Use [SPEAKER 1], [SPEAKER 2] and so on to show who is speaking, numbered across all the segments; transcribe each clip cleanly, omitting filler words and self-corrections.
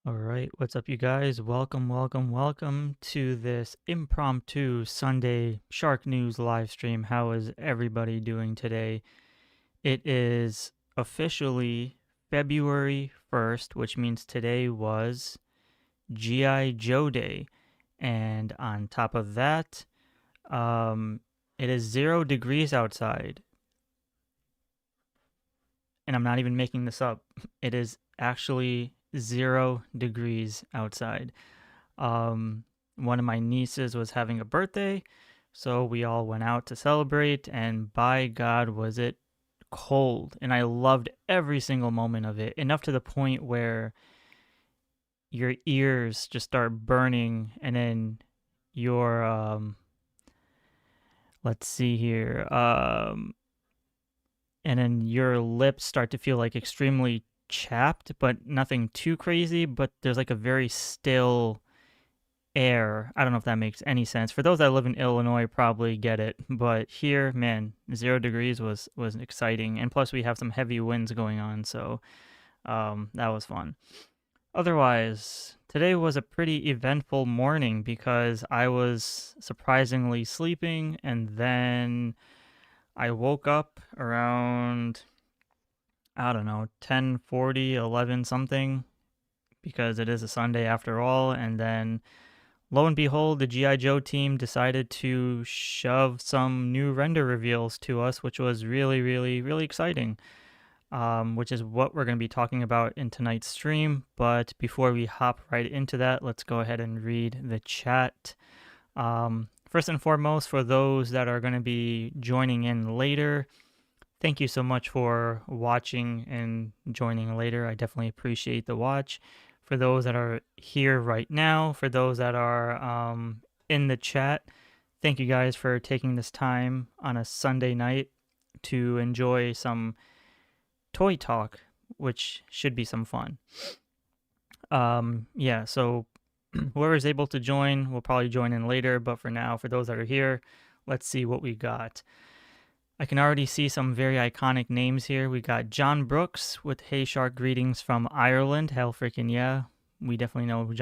[SPEAKER 1] All right, what's up, you guys? Welcome to this impromptu Sunday Shark News live stream. How is everybody doing today? It is officially February 1st, which means today was GIJOE Day. And on top of that, it is 0 degrees outside. And I'm not even making this up. It is actually 0 degrees outside. One of my nieces was having a birthday, so we all went out to celebrate, and by God, was it cold. And I loved every single moment of it, enough to the point where your ears just start burning, and then your, let's see here, and then your lips start to feel like extremely chapped, but nothing too crazy, but there's like a very still air. I don't know if that makes any sense. For those that live in Illinois, probably get it, but here, man, 0 degrees was exciting, and plus we have some heavy winds going on, so that was fun. Otherwise, today was a pretty eventful morning because I was surprisingly sleeping, and then I woke up around, I don't know, 10:40, 11 something, because it is a Sunday after all, and then lo and behold, the G.I. Joe team decided to shove some new render reveals to us, which was really exciting, which is what we're going to be talking about in tonight's stream. But before we hop right into that, let's go ahead and read the chat. First and foremost, for those that are going to be joining in later, thank you so much for watching and joining later. I definitely appreciate the watch. For those that are here right now, for those that are in the chat, thank you guys for taking this time on a Sunday night to enjoy some toy talk, which should be some fun. Yeah, so whoever's able to join will probably join in later, but for now, for those that are here, let's see what we got. I can already see some very iconic names here. We got John Brooks with Hey Shark, greetings from Ireland. Hell freaking yeah. We definitely know who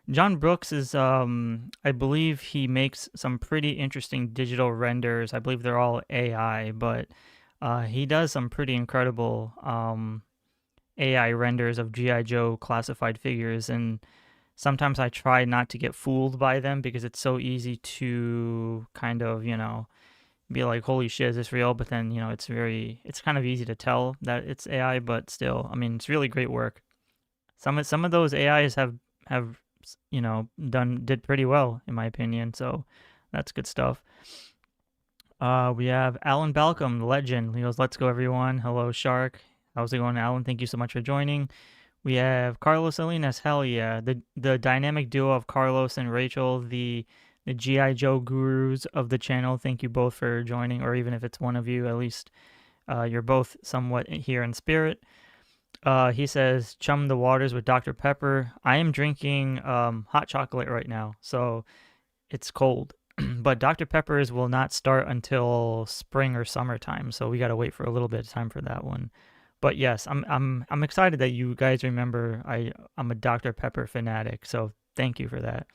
[SPEAKER 1] John Brooks is. I believe he makes some pretty interesting digital renders. I believe they're all AI, but he does some pretty incredible AI renders of GI Joe classified figures, and sometimes I try not to get fooled by them because it's so easy to kind of, be like, holy shit, is this real? But then, it's kind of easy to tell that it's AI, but still, I mean, it's really great work. Some of those AIs have did pretty well in my opinion, so that's good stuff. We have Alan Balcom, the legend. He goes, "Let's go, everyone. Hello, Shark. How's it going, Alan? Thank you so much for joining." We have Carlos Salinas. Hell yeah, the dynamic duo of Carlos and Rachel, the GI Joe gurus of the channel. Thank you both for joining, or even if it's one of you, at least you're both somewhat here in spirit. He says, "Chum the waters with Dr. Pepper." I am drinking hot chocolate right now, so it's cold. But Dr. Pepper's will not start until spring or summertime, so we got to wait for a little bit of time for that one. But yes, I'm excited that you guys remember I'm a Dr. Pepper fanatic, so thank you for that.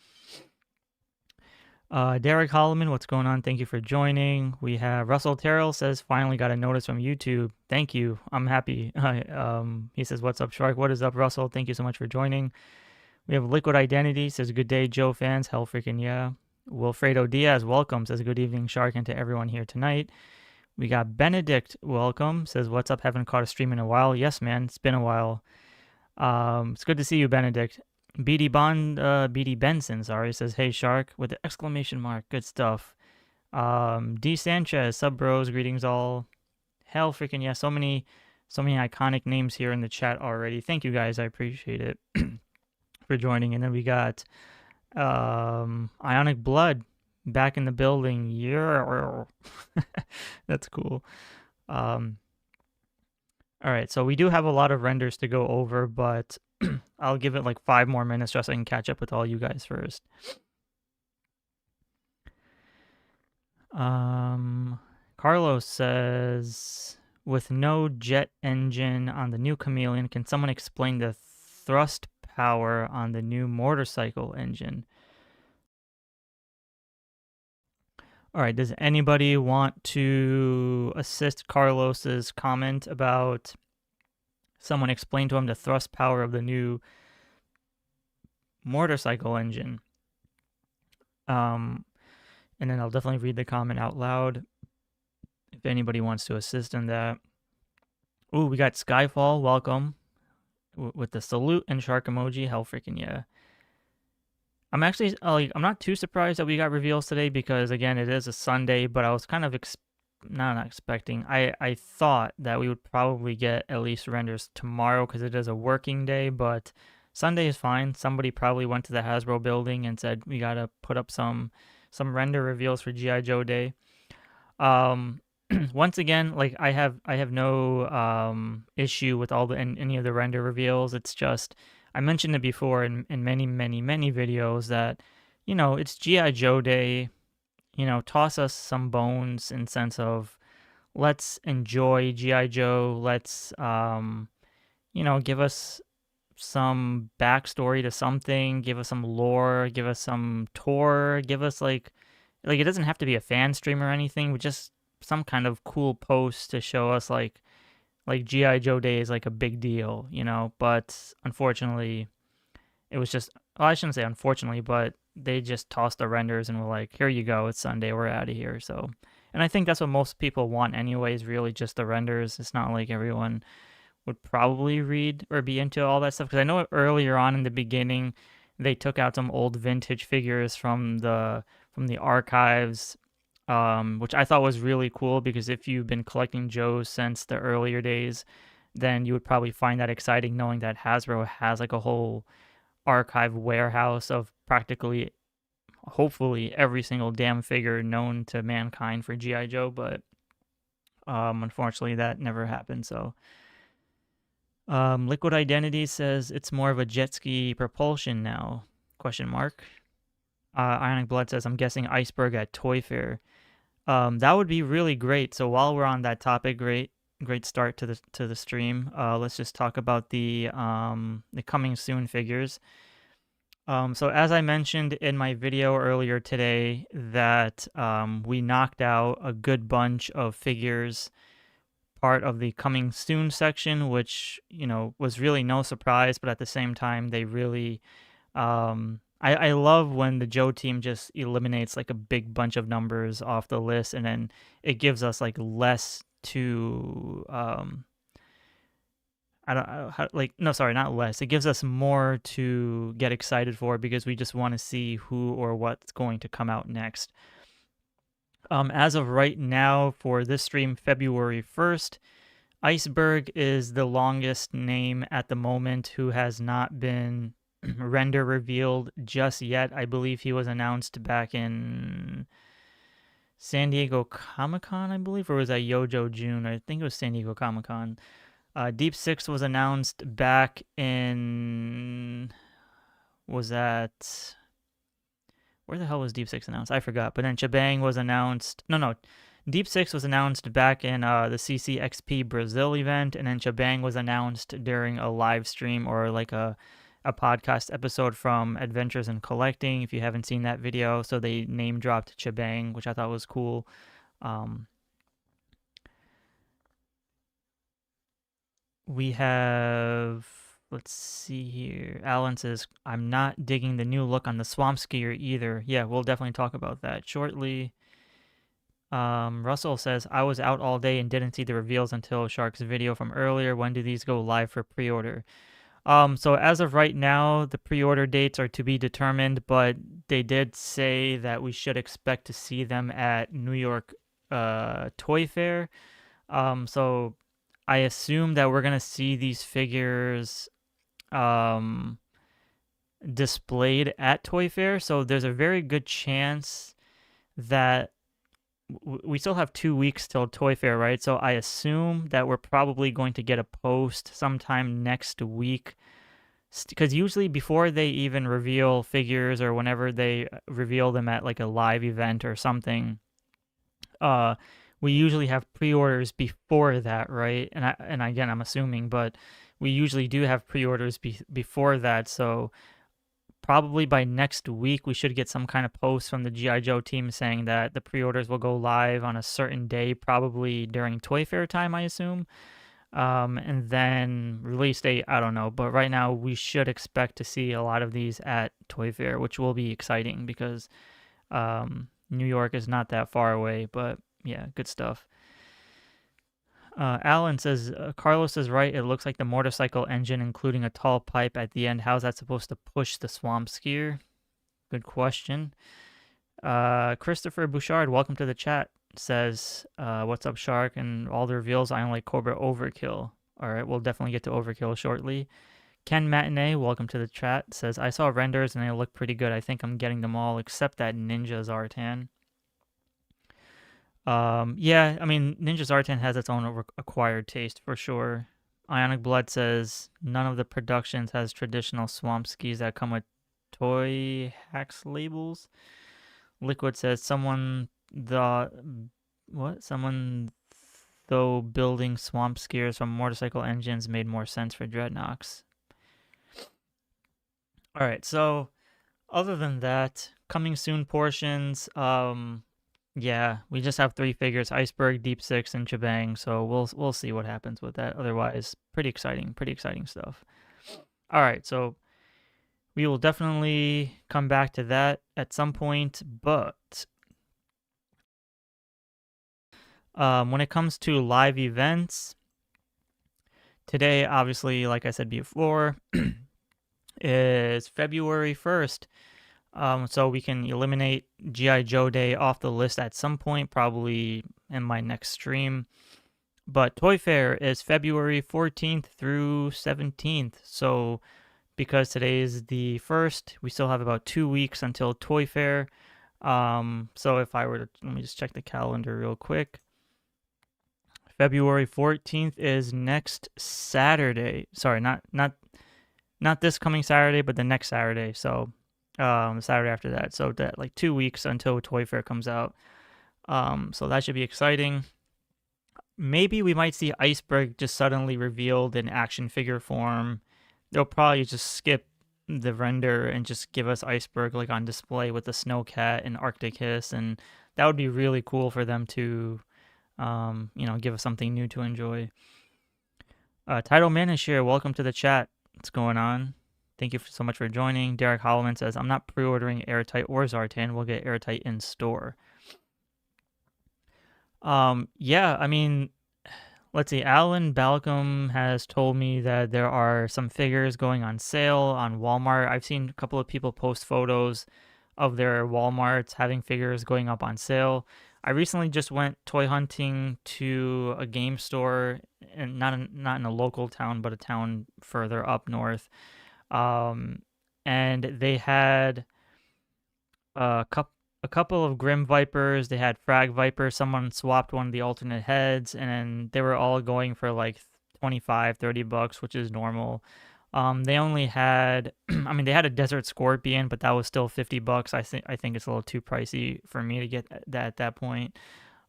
[SPEAKER 1] Derek Holloman, what's going on? Thank you for joining. We have Russell Terrell says, finally got a notice from YouTube. Thank you. I'm happy. He says, what's up, Shark? What is up, Russell? Thank you so much for joining. We have Liquid Identity says, good day, Joe fans. Hell freaking yeah. Wilfredo Diaz, welcome. Says, good evening, Shark, and to everyone here tonight. We got Benedict, welcome. Says, what's up? Haven't caught a stream in a while. Yes, man. It's been a while. It's good to see you, Benedict. BD Benson, sorry, says, hey, Shark, with the exclamation mark. Good stuff. D Sanchez, sub bros, greetings all. Hell freaking yeah, so many iconic names here in the chat already. Thank you guys, I appreciate it for joining. And then we got Ionic Blood back in the building. Yeah. That's cool. All right, so we do have a lot of renders to go over, but I'll give it like 5 more minutes just so I can catch up with all you guys first. Carlos says, with no jet engine on the new Chameleon, can someone explain the thrust power on the new motorcycle engine. All right, does anybody want to assist Carlos's comment about someone explain to him the thrust power of the new motorcycle engine? And then I'll definitely read the comment out loud if anybody wants to assist in that. Ooh, we got Skyfall, welcome, with the salute and shark emoji. Hell freaking yeah. I'm actually, I'm not too surprised that we got reveals today because, again, it is a Sunday, but I was kind of not expecting. I thought that we would probably get at least renders tomorrow because it is a working day, but Sunday is fine. Somebody probably went to the Hasbro building and said, we got to put up some render reveals for G.I. Joe Day. Once again, like I have no issue with any of the render reveals. It's just I mentioned it before in many videos that, you know, it's G.I. Joe Day. You know, toss us some bones in sense of let's enjoy G.I. Joe. Let's you know, give us some backstory to something, give us some lore, give us some tour, give us like it doesn't have to be a fan stream or anything, but just some kind of cool post to show us like G.I. Joe Day is like a big deal, you know. But unfortunately, it was just, well, I shouldn't say unfortunately, but they just tossed the renders and were like, here you go, it's Sunday, we're out of here. So, and I think that's what most people want anyways, really just the renders. It's not like everyone would probably read or be into all that stuff, because I know earlier on in the beginning, they took out some old vintage figures from the archives, which I thought was really cool, because if you've been collecting Joes since the earlier days, then you would probably find that exciting, knowing that Hasbro has like a whole archive warehouse of practically, hopefully, every single damn figure known to mankind for G.I. Joe, but unfortunately that never happened. So Liquid Identity says it's more of a jet ski propulsion now, question mark. Ionic Blood says, I'm guessing Iceberg at Toy Fair. That would be really great. So while we're on that topic, great start to the stream. Let's just talk about the coming soon figures. So as I mentioned in my video earlier today, that we knocked out a good bunch of figures, part of the coming soon section, which, you know, was really no surprise, but at the same time, they really I love when the Joe team just eliminates like a big bunch of numbers off the list, and then it gives us like less to not less. It gives us more to get excited for, because we just want to see who or what's going to come out next. As of right now, for this stream, February 1st, Iceberg is the longest name at the moment who has not been render revealed just yet. I believe he was announced back in San Diego Comic-Con, I believe, or was that Yojo June? I think it was San Diego Comic-Con. Deep Six was announced back in, was that, where the hell was Deep Six announced? I forgot. But then Chabang was announced. No. Deep Six was announced back in the CCXP Brazil event, and then Chabang was announced during a live stream or like a podcast episode from Adventures in Collecting, if you haven't seen that video. So they name dropped Chabang, which I thought was cool. We have, let's see here. Alan says, I'm not digging the new look on the Swamp Skier either. Yeah, we'll definitely talk about that shortly. Russell says, I was out all day and didn't see the reveals until Shark's video from earlier. When do these go live for pre-order? So as of right now, the pre-order dates are to be determined, but they did say that we should expect to see them at New York Toy Fair. So I assume that we're going to see these figures displayed at Toy Fair. So there's a very good chance that we still have 2 weeks till Toy Fair, right? So I assume that we're probably going to get a post sometime next week, because usually before they even reveal figures, or whenever they reveal them at like a live event or something, we usually have pre-orders before that, right? And again, I'm assuming, but we usually do have pre-orders before that, so probably by next week we should get some kind of post from the G.I. Joe team saying that the pre-orders will go live on a certain day, probably during Toy Fair time, I assume. And then release date, I don't know. But right now we should expect to see a lot of these at Toy Fair, which will be exciting because New York is not that far away. But yeah, good stuff. Alan says, Carlos is right. It looks like the motorcycle engine, including a tall pipe at the end. How's that supposed to push the swamp skier? Good question. Christopher Bouchard, welcome to the chat, says, what's up, Shark? And all the reveals, I only like Cobra Overkill. All right, we'll definitely get to Overkill shortly. Ken Matinee, welcome to the chat, says, I saw renders and they look pretty good. I think I'm getting them all except that Ninja Zartan. Yeah, I mean, Ninja Zartan has its own acquired taste for sure. Ionic Blood says, none of the productions has traditional swamp skis that come with toy hacks labels. Liquid says, someone though building swamp skiers from motorcycle engines made more sense for Dreadnoks. All right, so other than that, coming soon portions, yeah, we just have 3 figures: Iceberg, Deep Six, and Chibang. So we'll see what happens with that. Otherwise, pretty exciting stuff. All right, so we will definitely come back to that at some point. But when it comes to live events, today, obviously, like I said before, is February 1st. So we can eliminate G.I. Joe Day off the list at some point, probably in my next stream. But Toy Fair is February 14th through 17th. So because today is the 1st, we still have about 2 weeks until Toy Fair. So if I were to, let me just check the calendar real quick. February 14th is next Saturday. Sorry, not this coming Saturday, but the next Saturday. So Saturday after that. So that like 2 weeks until Toy Fair comes out. So that should be exciting. Maybe we might see Iceberg just suddenly revealed in action figure form. They'll probably just skip the render and just give us Iceberg like on display with the Snowcat and Arctic Hiss, and that would be really cool for them to, give us something new to enjoy. Title Man is here. Welcome to the chat. What's going on? Thank you so much for joining. Derek Holloman says, I'm not pre-ordering Airtight or Zartan. We'll get Airtight in store. Yeah, I mean, let's see. Alan Balcom has told me that there are some figures going on sale on Walmart. I've seen a couple of people post photos of their Walmarts having figures going up on sale. I recently just went toy hunting to a game store, and not in a local town, but a town further up north. And they had a couple of Grim Vipers. They had Frag Vipers. Someone swapped one of the alternate heads, and they were all going for like $25-$30, which is normal. They only had, I mean, they had a Desert Scorpion, but that was still $50. I think it's a little too pricey for me to get that at that point.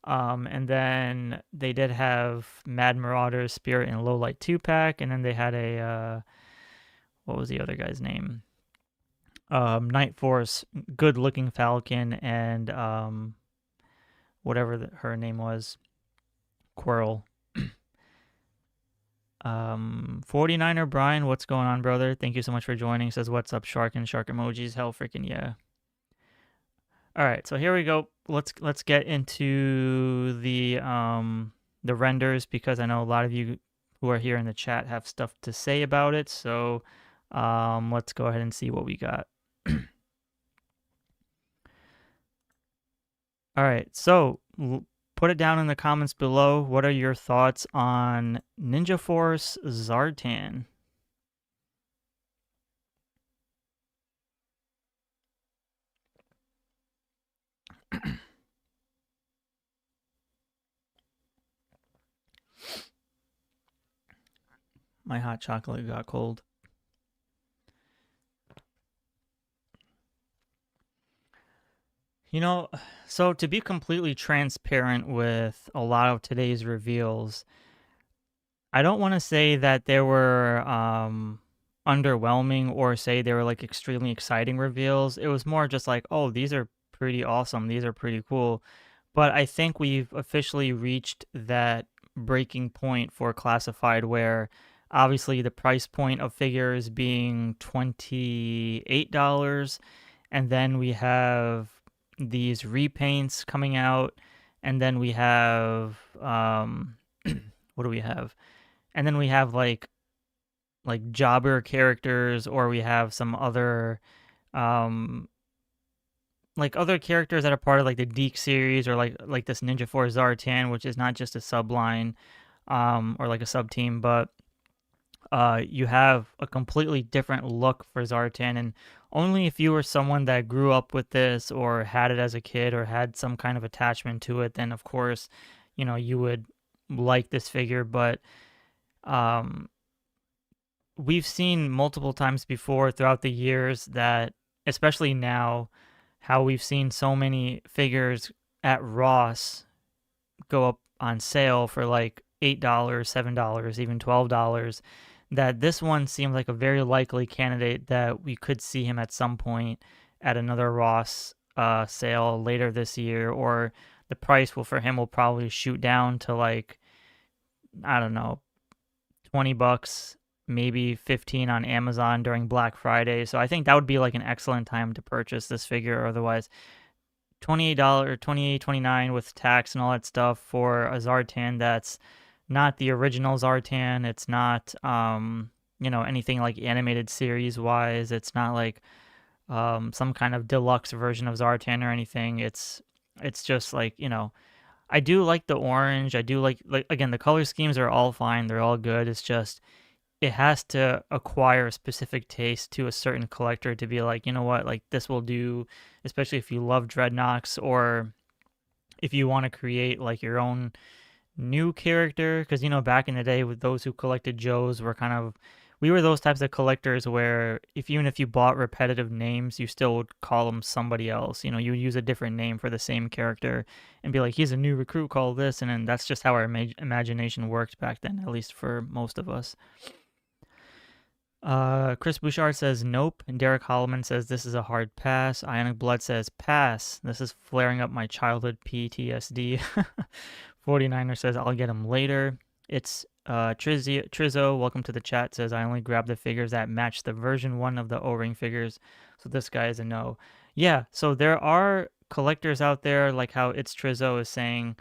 [SPEAKER 1] And then they did have Mad Marauders, Spirit, and Low Light 2-pack, and then they had a what was the other guy's name? Night Force, good looking Falcon, and whatever her name was, Quirrell. 49er Brian, what's going on, brother? Thank you so much for joining. Says, what's up, Shark and Shark emojis? Hell freaking yeah. All right, so here we go. Let's get into the renders, because I know a lot of you who are here in the chat have stuff to say about it. So let's go ahead and see what we got. All right, so put it down in the comments below. What are your thoughts on Ninja Force Zartan? My hot chocolate got cold. You know, so to be completely transparent with a lot of today's reveals, I don't want to say that they were underwhelming or say they were like extremely exciting reveals. It was more just like, oh, these are pretty awesome. These are pretty cool. But I think we've officially reached that breaking point for classified where obviously the price point of figures being $28, and then we have these repaints coming out, and then we have what do we have? And then we have like jobber characters, or we have some other um like other characters that are part of like the Deke series, or like this Ninja Force Zartan, which is not just a subline or like a sub team, but you have a completely different look for Zartan. And only if you were someone that grew up with this or had it as a kid or had some kind of attachment to it, then of course, you know, you would like this figure. But um we've seen multiple times before throughout the years that, especially now, how we've seen so many figures at Ross go up on sale for like $8, $7, even $12, that this one seems like a very likely candidate that we could see him at some point at another Ross sale later this year, or the price will for him will probably shoot down to like, I don't know, $20, maybe 15 on Amazon during Black Friday. So I think that would be like an excellent time to purchase this figure. Otherwise, $28, 28, 29 with tax and all that stuff for a Zartan that's not the original Zartan. It's not you know, anything like animated series wise. It's not like some kind of deluxe version of Zartan or anything. It's just like, you know, I do like the orange. I do like again, the color schemes are all fine. They're all good. It's just it has to acquire a specific taste to a certain collector to be like, you know what, like this will do, especially if you love Dreadnoks, or if you want to create like your own new character. Because, you know, back in the day with those who collected Joes were kind of, we were those types of collectors where if even if you bought repetitive names, you still would call them somebody else. You know, you would use a different name for the same character and be like, he's a new recruit, call this. And then that's just how our imagination worked back then, at least for most of us. Chris Bouchard says nope, and Derek Holloman says this is a hard pass. Ionic Blood says pass. This is flaring up my childhood PTSD. 49er says I'll get him later. It's Trizzo, welcome to the chat, says I only grab the figures that match the version 1 of the O-ring figures. So this guy is a no. Yeah, so there are collectors out there, like how It's Trizzo is saying,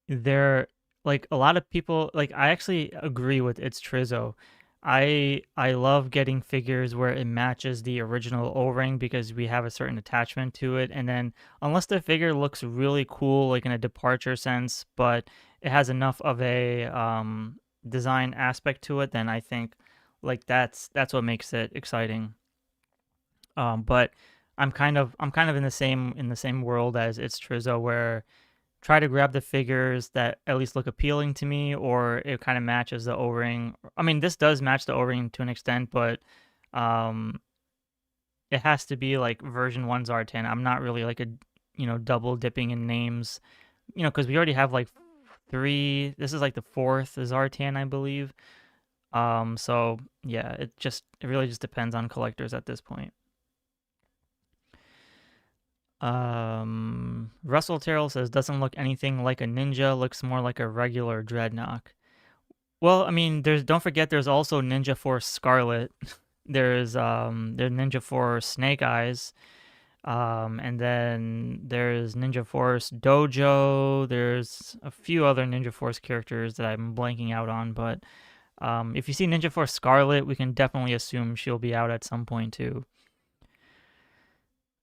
[SPEAKER 1] there, like a lot of people, like I actually agree with It's Trizzo. I love getting figures where it matches the original O-ring because we have a certain attachment to it. And then unless the figure looks really cool, like in a departure sense, but it has enough of a design aspect to it, then I think like that's what makes it exciting. But I'm kind of in the same world as It's Trizzo, where try to grab the figures that at least look appealing to me, or it kind of matches the O-ring. I mean, this does match the O-ring to an extent, but um, it has to be like version 1 Zartan. I'm not really like a, you know, double dipping in names, you know, because we already have like 3. This is like the 4th Zartan, I believe. So yeah, it really just depends on collectors at this point. Russell Terrell says doesn't look anything like a ninja, looks more like a regular Dreadnought. Well, I mean, don't forget there's also Ninja Force Scarlet. There's Ninja Force Snake Eyes. And then there's Ninja Force Dojo. There's a few other Ninja Force characters that I'm blanking out on, but if you see Ninja Force Scarlet, we can definitely assume she'll be out at some point too.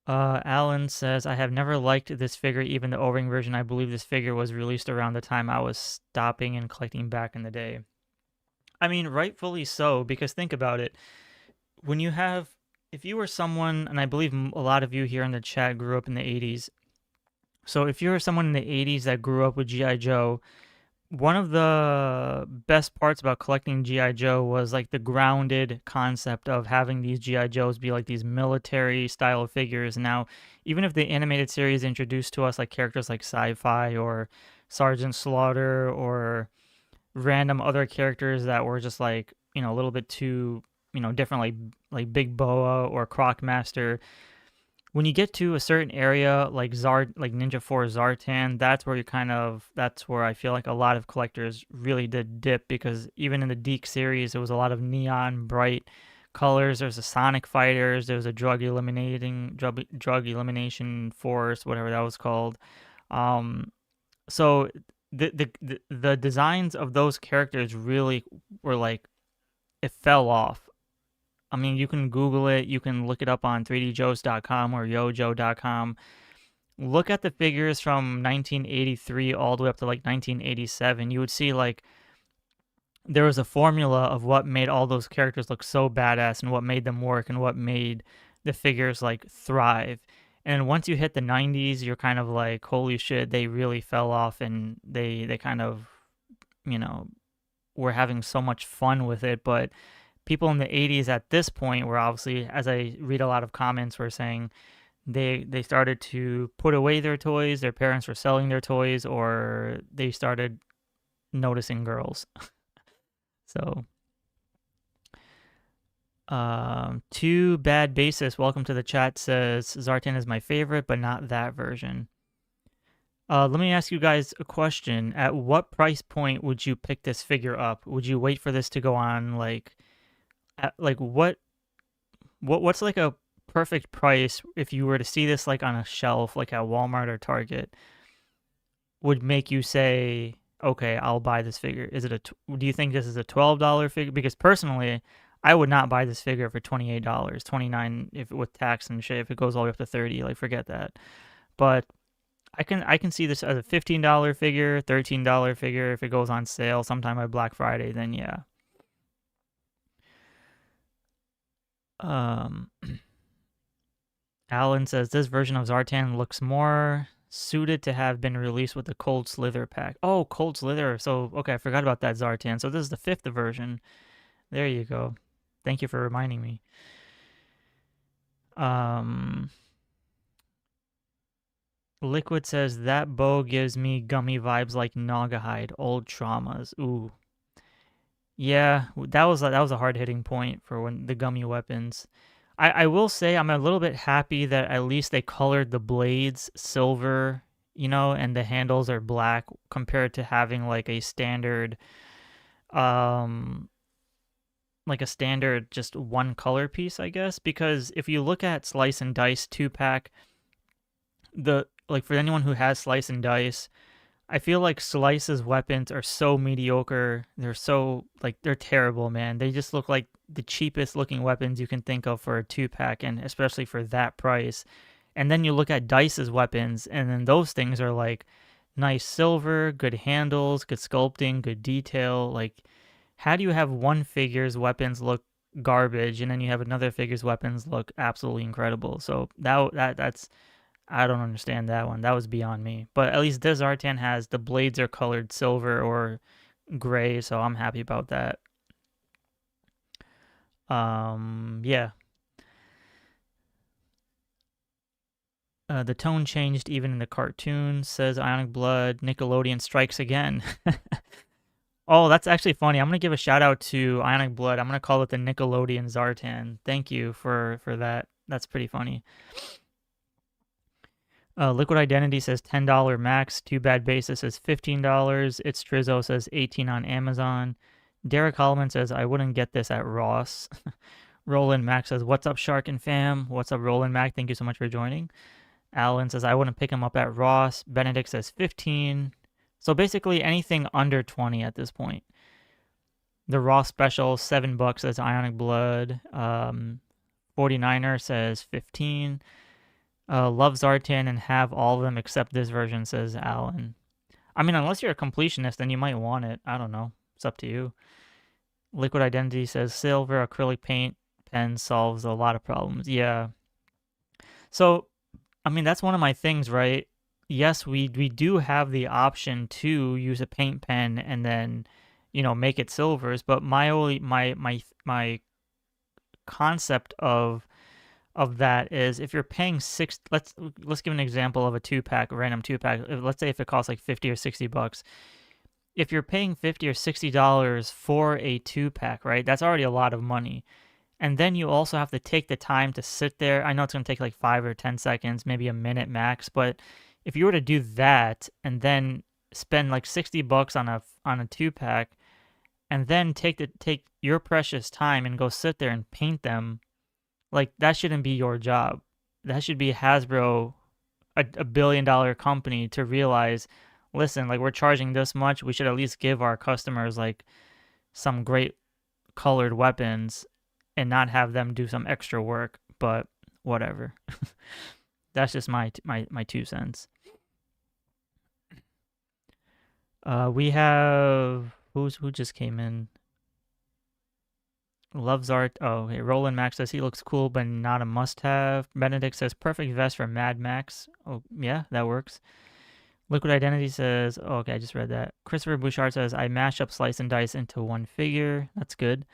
[SPEAKER 1] Alan says, I have never liked this figure, even the O-ring version. I believe this figure was released around the time I was stopping and collecting back in the day. I mean, rightfully so, because think about it. When you have, if you were someone, and I believe a lot of you here in the chat grew up in the 80s. So if you were someone in the 80s that grew up with G.I. Joe, one of the best parts about collecting G.I. Joe was like the grounded concept of having these G.I. Joes be like these military style of figures. Now, even if the animated series introduced to us like characters like Sci-Fi or Sergeant Slaughter or random other characters that were just like, a little bit too, different, like Big Boa or Crocmaster. When you get to a certain area like like Ninja 4 Zartan, that's where I feel like a lot of collectors really did dip, because even in the Deke series, there was a lot of neon bright colors. There's a Sonic Fighters, there was a drug elimination force, whatever that was called. Um, so the designs of those characters really were like, it fell off. I mean, you can Google it, you can look it up on 3djoes.com or yojo.com. Look at the figures from 1983 all the way up to like 1987. You would see like there was a formula of what made all those characters look so badass and what made them work and what made the figures like thrive. And once you hit the 90s, you're kind of like, holy shit, they really fell off, and they kind of, you know, were having so much fun with it. But people in the 80s at this point were obviously, as I read a lot of comments, were saying they started to put away their toys, their parents were selling their toys, or they started noticing girls. So, Too Bad Basis, welcome to the chat, says Zartan is my favorite, but not that version. Let me ask you guys a question. At what price point would you pick this figure up? Would you wait for this to go on, like, what's like a perfect price if you were to see this like on a shelf, like at Walmart or Target, would make you say, okay, I'll buy this figure? Do you think this is a $12 figure? Because personally, I would not buy this figure for $28, $29 if with tax and shit. If it goes all the way up to $30, like, forget that. But I can see this as a $15 figure, $13 figure if it goes on sale sometime by Black Friday. Then yeah. Alan says this version of Zartan looks more suited to have been released with the Cold Slither pack. Oh, Cold Slither. So okay, I forgot about that Zartan. So this is the 5th version. There you go. Thank you for reminding me. Liquid says that bow gives me gummy vibes like Naugahyde, old traumas. Ooh. Yeah, that was a hard-hitting point for when the gummy weapons. I will say I'm a little bit happy that at least they colored the blades silver, and the handles are black, compared to having like a standard just one color piece, I guess. Because if you look at Slice and Dice 2-pack, for anyone who has Slice and Dice, I feel like Slice's weapons are so mediocre. They're so, they're terrible, man. They just look like the cheapest looking weapons you can think of for a 2-pack, and especially for that price. And then you look at Dice's weapons, and then those things are like nice silver, good handles, good sculpting, good detail. Like, how do you have one figure's weapons look garbage, and then you have another figure's weapons look absolutely incredible? So that's I don't understand that one. That was beyond me. But at least this Zartan has the blades are colored silver or gray, so I'm happy about that. Yeah. The tone changed even in the cartoon, says Ionic Blood. Nickelodeon strikes again. Oh, that's actually funny. I'm going to give a shout out to Ionic Blood. I'm going to call it the Nickelodeon Zartan. Thank you for that. That's pretty funny. Liquid Identity says $10 max. Too Bad Basis says $15. It's Trizzo says $18 on Amazon. Derek Holloman says, I wouldn't get this at Ross. Roland Mac says, what's up, Shark and fam? What's up, Roland Mac? Thank you so much for joining. Alan says, I wouldn't pick him up at Ross. Benedict says 15. So basically anything under 20 at this point. The Ross special, $7 says Ionic Blood. 49er says 15. Love Zartan and have all of them except this version, says Alan. I mean, unless you're a completionist, then you might want it. I don't know. It's up to you. Liquid Identity says silver acrylic paint pen solves a lot of problems. Yeah. So, I mean, that's one of my things, right? Yes, we do have the option to use a paint pen and then, make it silvers. But my concept of of that is if you're paying let's give an example of a 2-pack, a random 2-pack. Let's say if it costs like 50 or 60 bucks. If you're paying 50 or $60 for a 2-pack, right? That's already a lot of money. And then you also have to take the time to sit there. I know it's going to take like 5 or 10 seconds, maybe a minute max, but if you were to do that and then spend like 60 bucks on a 2-pack and then take your precious time and go sit there and paint them, like that shouldn't be your job. That should be Hasbro, a billion-dollar company, to realize, listen, like we're charging this much, we should at least give our customers like some great colored weapons and not have them do some extra work. But whatever. That's just my 2 cents. We have who just came in. Loves art. Oh, okay. Roland Max says he looks cool, but not a must-have. Benedict says perfect vest for Mad Max. Oh, yeah, that works. Liquid Identity says, oh, okay, I just read that. Christopher Bouchard says, I mash up Slice and Dice into one figure. That's good.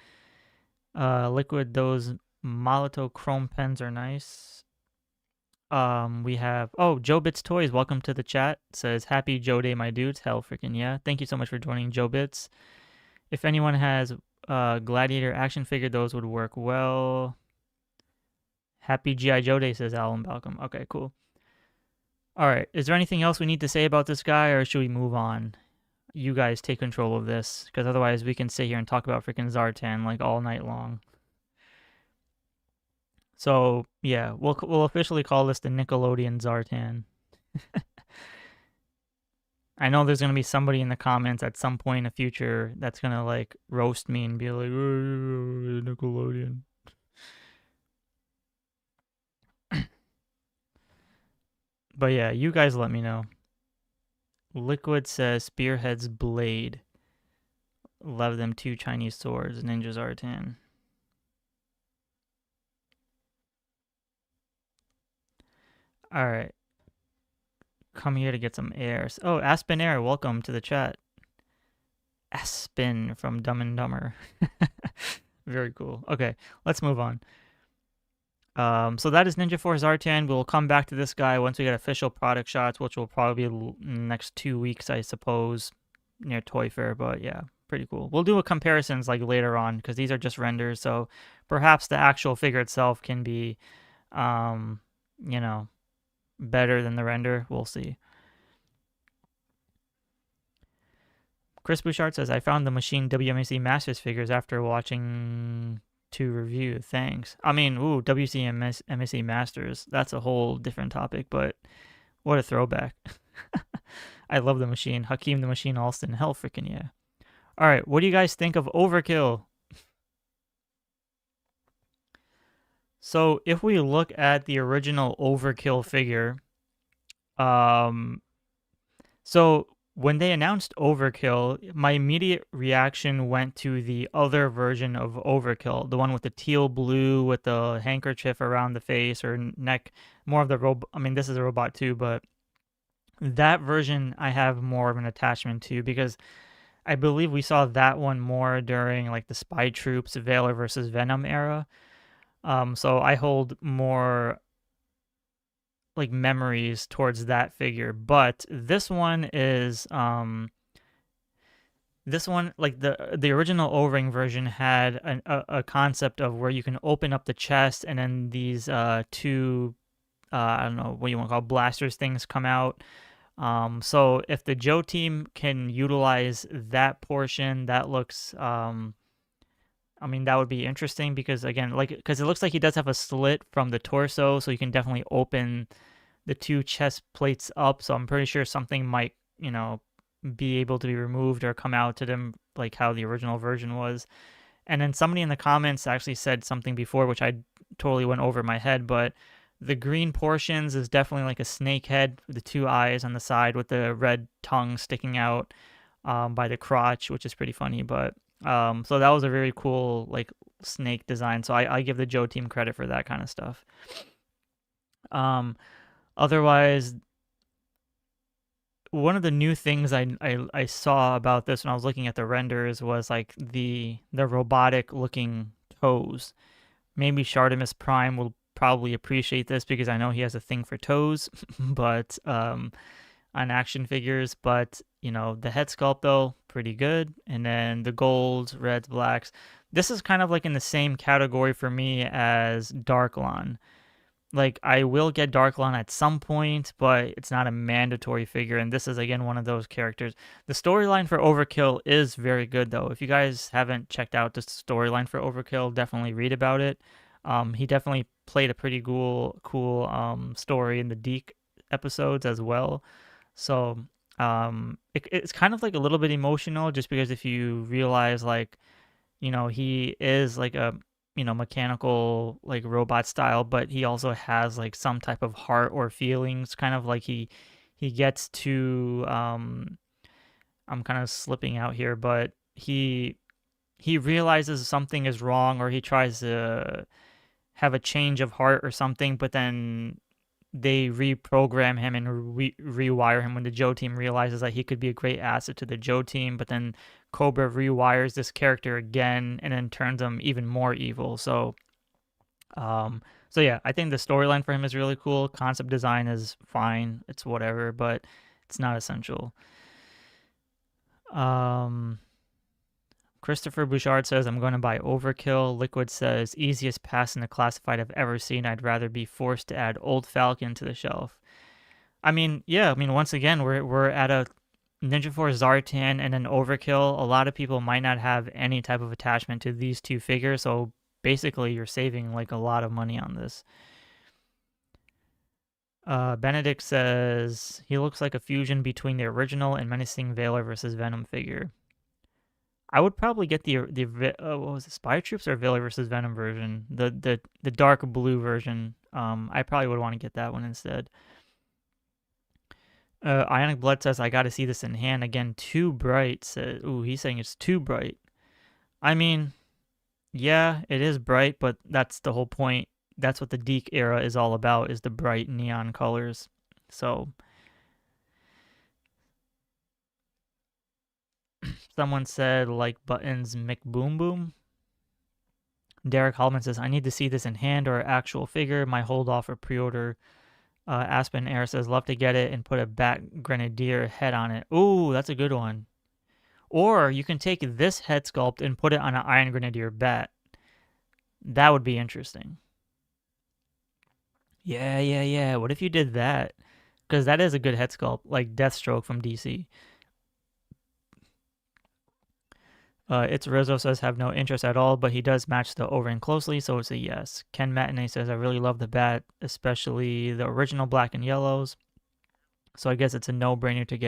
[SPEAKER 1] Liquid, those Molotov chrome pens are nice. We have, oh, Joe Bits Toys, welcome to the chat. Says, happy Joe Day, my dudes. Hell freaking yeah. Thank you so much for joining, Joe Bits. If anyone has Gladiator action figure, those would work well. Happy G.I. Joe Day, says Alan Balcom. Okay, cool. All right, is there anything else we need to say about this guy, or should we move on? You guys take control of this, because otherwise we can sit here and talk about freaking Zartan like all night long. So yeah, we'll officially call this the Nickelodeon Zartan. I know there's gonna be somebody in the comments at some point in the future that's gonna like roast me and be like, oh, Nickelodeon. But yeah, you guys let me know. Liquid says Spearhead's blade. Love them 2 Chinese swords, Ninja Zartan. Alright. Come here to get some air. Oh, Aspen Air, welcome to the chat. Aspen from Dumb and Dumber. Very cool. Okay, let's move on. So that is Ninja Force Zartan. We'll come back to this guy once we get official product shots, which will probably be next 2 weeks, I suppose, near Toy Fair. But yeah, pretty cool. We'll do a comparisons like later on because these are just renders. So perhaps the actual figure itself can be, you know, better than the render. We'll see. Chris Bouchard says, I found the Machine WMAC Masters figures after watching to review. Thanks. I mean, ooh, WCMSC Masters. That's a whole different topic, but what a throwback. I love the Machine. Hakeem the Machine Alston. Hell freaking yeah. All right, what do you guys think of Overkill? So if we look at the original Overkill figure, so when they announced Overkill, my immediate reaction went to the other version of Overkill, the one with the teal blue with the handkerchief around the face or neck, more of the robot. I mean, this is a robot too, but that version I have more of an attachment to because I believe we saw that one more during like the Spy Troops, Valor versus Venom era. So I hold more like memories towards that figure, but this one is this one, like the original O-ring version had a concept of where you can open up the chest and then these 2 I don't know what you want to call blasters things come out. So if the Joe team can utilize that portion, that looks I mean, that would be interesting because, again, like, because it looks like he does have a slit from the torso, so you can definitely open the 2 chest plates up. So I'm pretty sure something might, you know, be able to be removed or come out to them like how the original version was. And then somebody in the comments actually said something before, which I totally went over my head, but the green portions is definitely like a snake head with the 2 eyes on the side with the red tongue sticking out by the crotch, which is pretty funny, but so that was a very cool like snake design. So I give the Joe team credit for that kind of stuff. Otherwise, one of the new things I saw about this when I was looking at the renders was like the robotic looking toes. Maybe Shartimus Prime will probably appreciate this because I know he has a thing for toes, but on action figures. But you know, the head sculpt though, pretty good. And then the golds, reds, blacks. This is kind of like in the same category for me as Darklon. Like, I will get Darklon at some point, but it's not a mandatory figure, and this is, again, one of those characters. The storyline for Overkill is very good, though. If you guys haven't checked out the storyline for Overkill, definitely read about it. He definitely played a pretty cool story in the Deke episodes as well. So, it's kind of like a little bit emotional, just because if you realize, like, you know, he is like a mechanical, like robot style, but he also has like some type of heart or feelings, kind of like he gets to I'm kind of slipping out here, but he realizes something is wrong, or he tries to have a change of heart or something, but then they reprogram him and rewire him when the Joe team realizes that he could be a great asset to the Joe team, but then Cobra rewires this character again and then turns him even more evil. So yeah, I think the storyline for him is really cool. Concept design is fine. It's whatever, but it's not essential. Christopher Bouchard says, I'm going to buy Overkill. Liquid says, easiest pass in the classified I've ever seen. I'd rather be forced to add Old Falcon to the shelf. I mean, yeah, I mean, once again, we're at a Ninja Force Zartan and an Overkill. A lot of people might not have any type of attachment to these two figures, so basically you're saving like a lot of money on this. Benedict says, he looks like a fusion between the original and Menacing Veiler versus Venom figure. I would probably get the what was it, Spy Troops or Veiler versus Venom version, the dark blue version. I probably would want to get that one instead. Ionic Blood says, I got to see this in hand again. Too bright. Says, ooh, he's saying it's too bright. I mean, yeah, it is bright, but that's the whole point. That's what the Deke era is all about, is the bright neon colors. So someone said, like buttons McBoom Boom. Derek Hallman says, I need to see this in hand or actual figure. My hold off or pre-order. Aspen Air says, love to get it and put a Bat Grenadier head on it. Ooh, that's a good one. Or you can take this head sculpt and put it on an Iron Grenadier bat. That would be interesting. Yeah. What if you did that? Because that is a good head sculpt, like Deathstroke from DC. It's Rizzo says, have no interest at all, but he does match the Overin closely, so it's a yes. Ken Matinee says, I really love the bat, especially the original black and yellows. So I guess it's a no-brainer to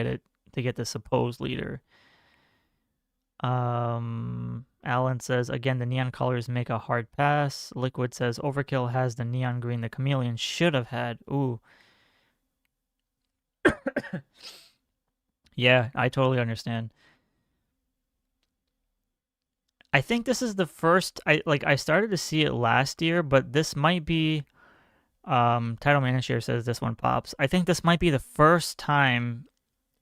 [SPEAKER 1] get the supposed leader. Alan says, again, the neon colors make a hard pass. Liquid says, Overkill has the neon green the Chameleon should have had. Ooh. Yeah, I totally understand. I think this is the first, I started to see it last year, but this might be, Title Manager says this one pops. I think this might be the first time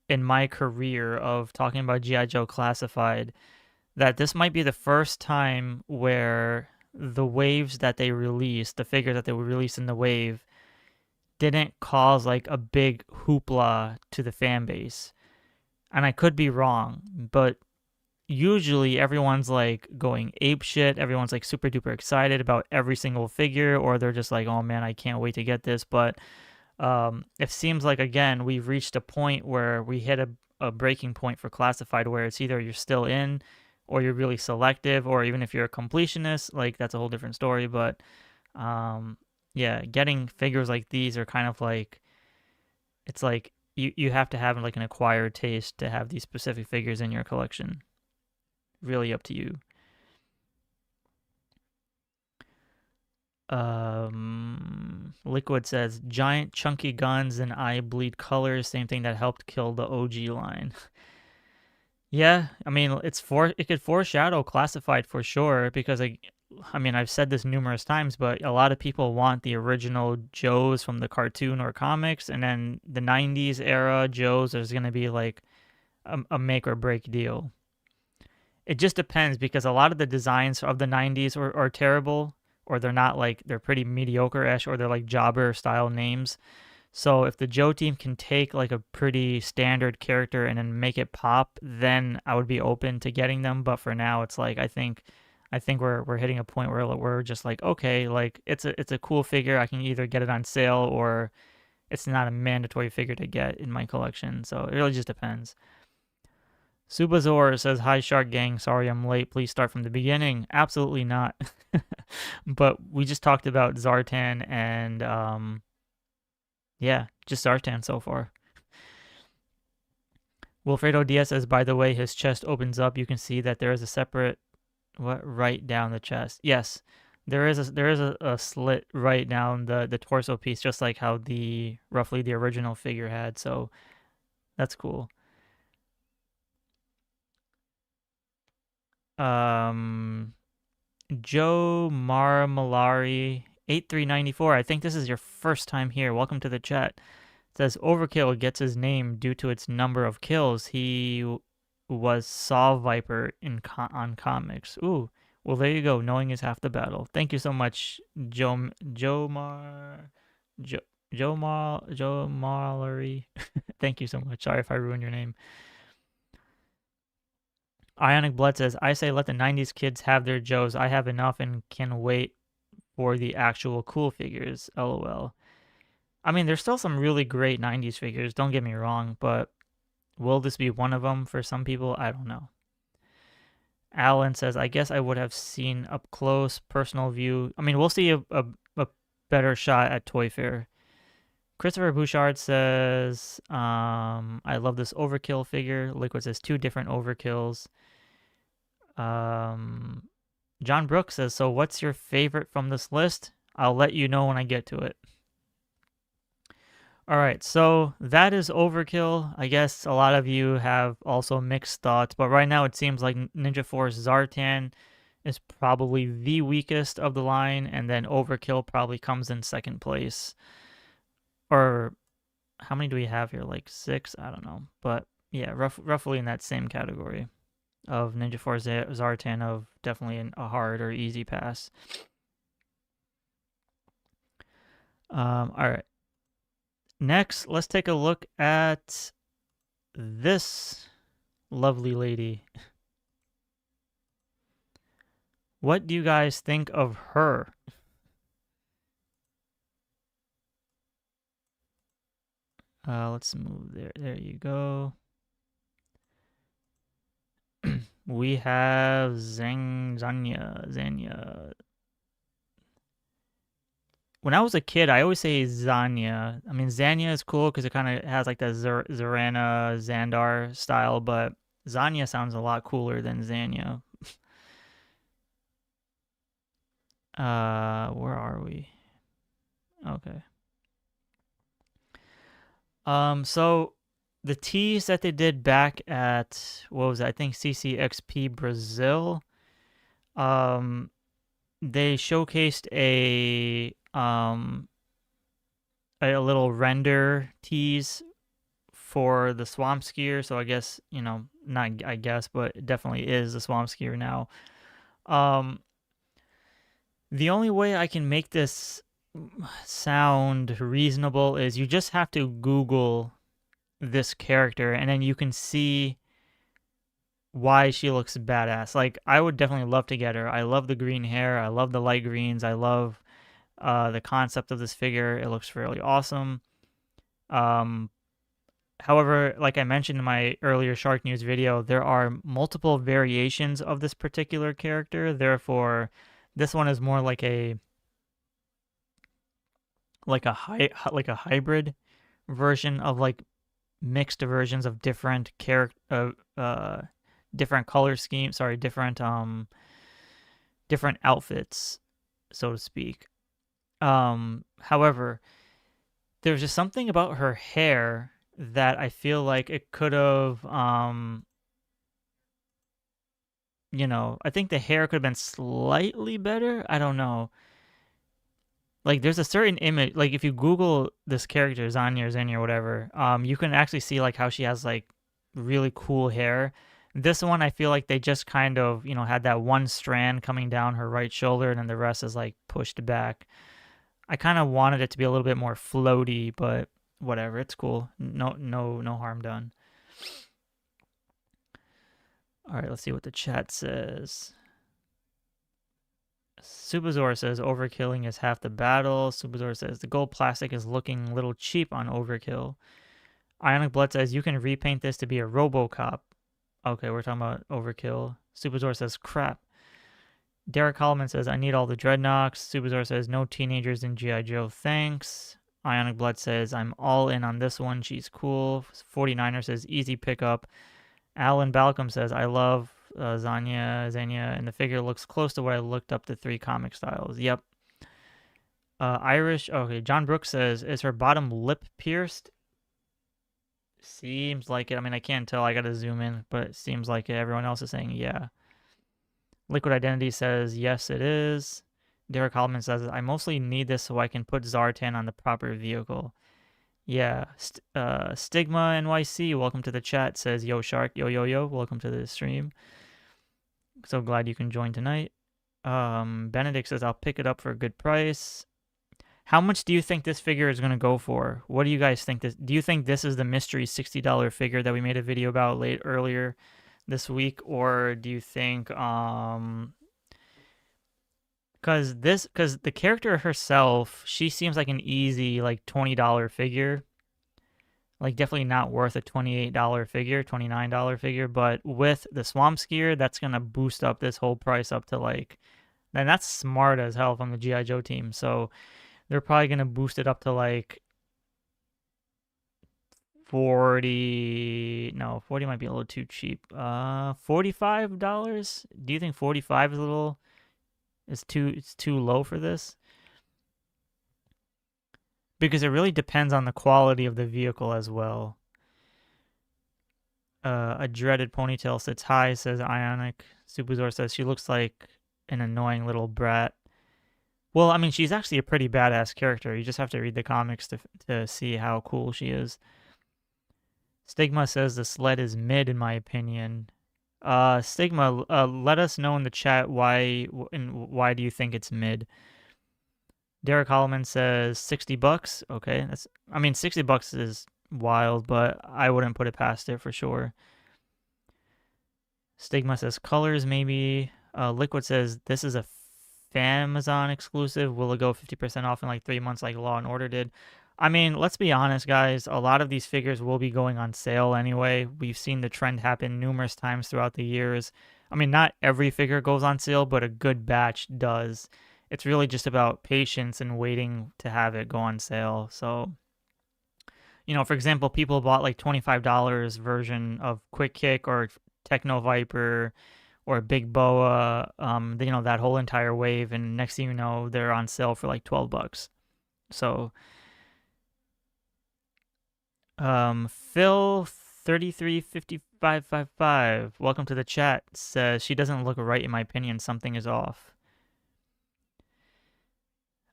[SPEAKER 1] in my career of talking about G.I. Joe Classified that this might be the first time where the waves that they released, the figure that they would release in the wave, didn't cause like a big hoopla to the fan base. And I could be wrong, but usually everyone's like going ape shit. Everyone's like super duper excited about every single figure, or they're just like, oh man, I can't wait to get this. But it seems like, again, we've reached a point where we hit a breaking point for Classified, where it's either you're still in or you're really selective, or even if you're a completionist, like that's a whole different story. But yeah, getting figures like these are kind of like, it's like you have to have like an acquired taste to have these specific figures in your collection. Really up to you. Liquid says, giant chunky guns and eye bleed colors, same thing that helped kill the OG line. Yeah, I mean, it could foreshadow Classified for sure, because I mean, I've said this numerous times, but a lot of people want the original Joes from the cartoon or comics, and then the 90s era Joes is going to be like a make or break deal. It just depends, because a lot of the designs of the 90s are terrible, or they're not like, they're pretty mediocre-ish, or they're like jobber style names. So if the Joe team can take like a pretty standard character and then make it pop, then I would be open to getting them. But for now, it's like I think we're hitting a point where we're just like, okay, like it's a cool figure. I can either get it on sale or it's not a mandatory figure to get in my collection. So it really just depends. Subazor says, "Hi Shark Gang, sorry I'm late. Please start from the beginning." Absolutely not. But we just talked about Zartan and yeah, just Zartan so far. Wilfredo Diaz says, "By the way, his chest opens up. You can see that there is a separate right down the chest." Yes, there is a slit right down the torso piece, just like how roughly the original figure had. So that's cool. Joe Marmalari 8394. I think this is your first time here. Welcome to the chat. It says Overkill gets his name due to its number of kills. He was Saw Viper on comics. Ooh, well there you go. Knowing is half the battle. Thank you so much, Joe Marlary. Thank you so much. Sorry if I ruined your name. Ionic Blood says, "I say let the 90s kids have their Joes. I have enough and can wait for the actual cool figures. LOL." I mean, there's still some really great 90s figures, don't get me wrong, but will this be one of them for some people? I don't know. Alan says, "I guess I would have seen up close, personal view." I mean, we'll see a better shot at Toy Fair. Christopher Bouchard says, "I love this Overkill figure." Liquid says 2 different Overkills. John Brooks says, "So what's your favorite from this list? I'll let you know when I get to it." All right, so that is Overkill. I guess a lot of you have also mixed thoughts, but right now it seems like Ninja Force Zartan is probably the weakest of the line, and then Overkill probably comes in second place. Or how many do we have here? Like 6? I don't know. But yeah, roughly in that same category of Ninja Force Zartan, of definitely a hard or easy pass. All right. Next, let's take a look at this lovely lady. What do you guys think of her? Let's move there. There you go. We have Zanya. When I was a kid, I always say Zanya. I mean, Zanya is cool because it kind of has like that Zarana, Xandar style, but Zanya sounds a lot cooler than Zanya. Where are we? Okay. So the tease that they did back at, what was it? I think CCXP Brazil. They showcased a little render tease for the swamp skier. So I guess, not I guess, but it definitely is the swamp skier now. The only way I can make this sound reasonable is you just have to Google this character and then you can see why she looks badass. Like, I would definitely love to get her. I love the green hair. I love the light greens. I love the concept of this figure. It looks really awesome. However, like I mentioned in my earlier SharkNewZ video, there are multiple variations of this particular character. Therefore, this one is more like a hybrid version of like mixed versions of different different color schemes. Sorry, different outfits, so to speak. However, there's just something about her hair that I feel like it could have, I think the hair could have been slightly better. I don't know. Like, there's a certain image, like if you Google this character, Zanya or whatever, you can actually see like how she has like really cool hair This one, I feel like they just kind of, had that one strand coming down her right shoulder, and then the rest is like pushed back. I kind of wanted it to be a little bit more floaty, but whatever, it's cool. No harm done. All right, let's see what the chat says. Subazor says overkilling is half the battle. Subazor says the gold plastic is looking a little cheap on overkill. Ionic Blood says you can repaint this to be a RoboCop. Okay, we're talking about overkill. Subazor says crap. Derek Holloman says I need all the dreadnoks. Subazor says no teenagers in G.I. Joe, thanks. Ionic Blood says I'm all in on this one. She's cool. 49er says easy pickup. Alan Balcom says I love Zanya, and the figure looks close to what I looked up the 3 comic styles. Yep. Irish, okay, John Brooks says, is her bottom lip pierced? Seems like it. I mean, I can't tell. I gotta zoom in, but it seems like it. Everyone else is saying yeah. Liquid Identity says, yes, it is. Derek Holman says, I mostly need this so I can put Zartan on the proper vehicle. Yeah. Stigma NYC, welcome to the chat, says, yo, Shark, yo, welcome to the stream. So glad you can join tonight. Benedict says, I'll pick it up for a good price. How much do you think this figure is going to go for? What do you guys think? Do you think this is the mystery $60 figure that we made a video about earlier this week? Or do you think, because the character herself, she seems like an easy, like, $20 figure. Like, definitely not worth a $28 figure, $29 figure, but with the Swamp Skier, that's going to boost up this whole price up to, like, and that's smart as hell from the G.I. Joe team, so they're probably going to boost it up to, like, 40, no, 40 might be a little too cheap, $45? Do you think 45 is a little, it's too low for this? Because it really depends on the quality of the vehicle as well. A dreaded ponytail sits high, says Ionic. Supazor says she looks like an annoying little brat. Well, I mean, she's actually a pretty badass character. You just have to read the comics to see how cool she is. Stigma says the sled is mid, in my opinion. Stigma, let us know in the chat why do you think it's mid. Derek Holloman says $60. Okay, I mean, $60 is wild, but I wouldn't put it past it for sure. Stigma says colors maybe. Liquid says this is a Famazon exclusive. Will it go 50% off in like 3 months like Law and Order did? I mean, let's be honest, guys. A lot of these figures will be going on sale anyway. We've seen the trend happen numerous times throughout the years. I mean, not every figure goes on sale, but a good batch does. It's really just about patience and waiting to have it go on sale. So, for example, people bought like $25 version of Quick Kick or Techno Viper or Big Boa, that whole entire wave, and next thing you know, they're on sale for like $12. So, Phil 335555, welcome to the chat, says she doesn't look right in my opinion. Something is off.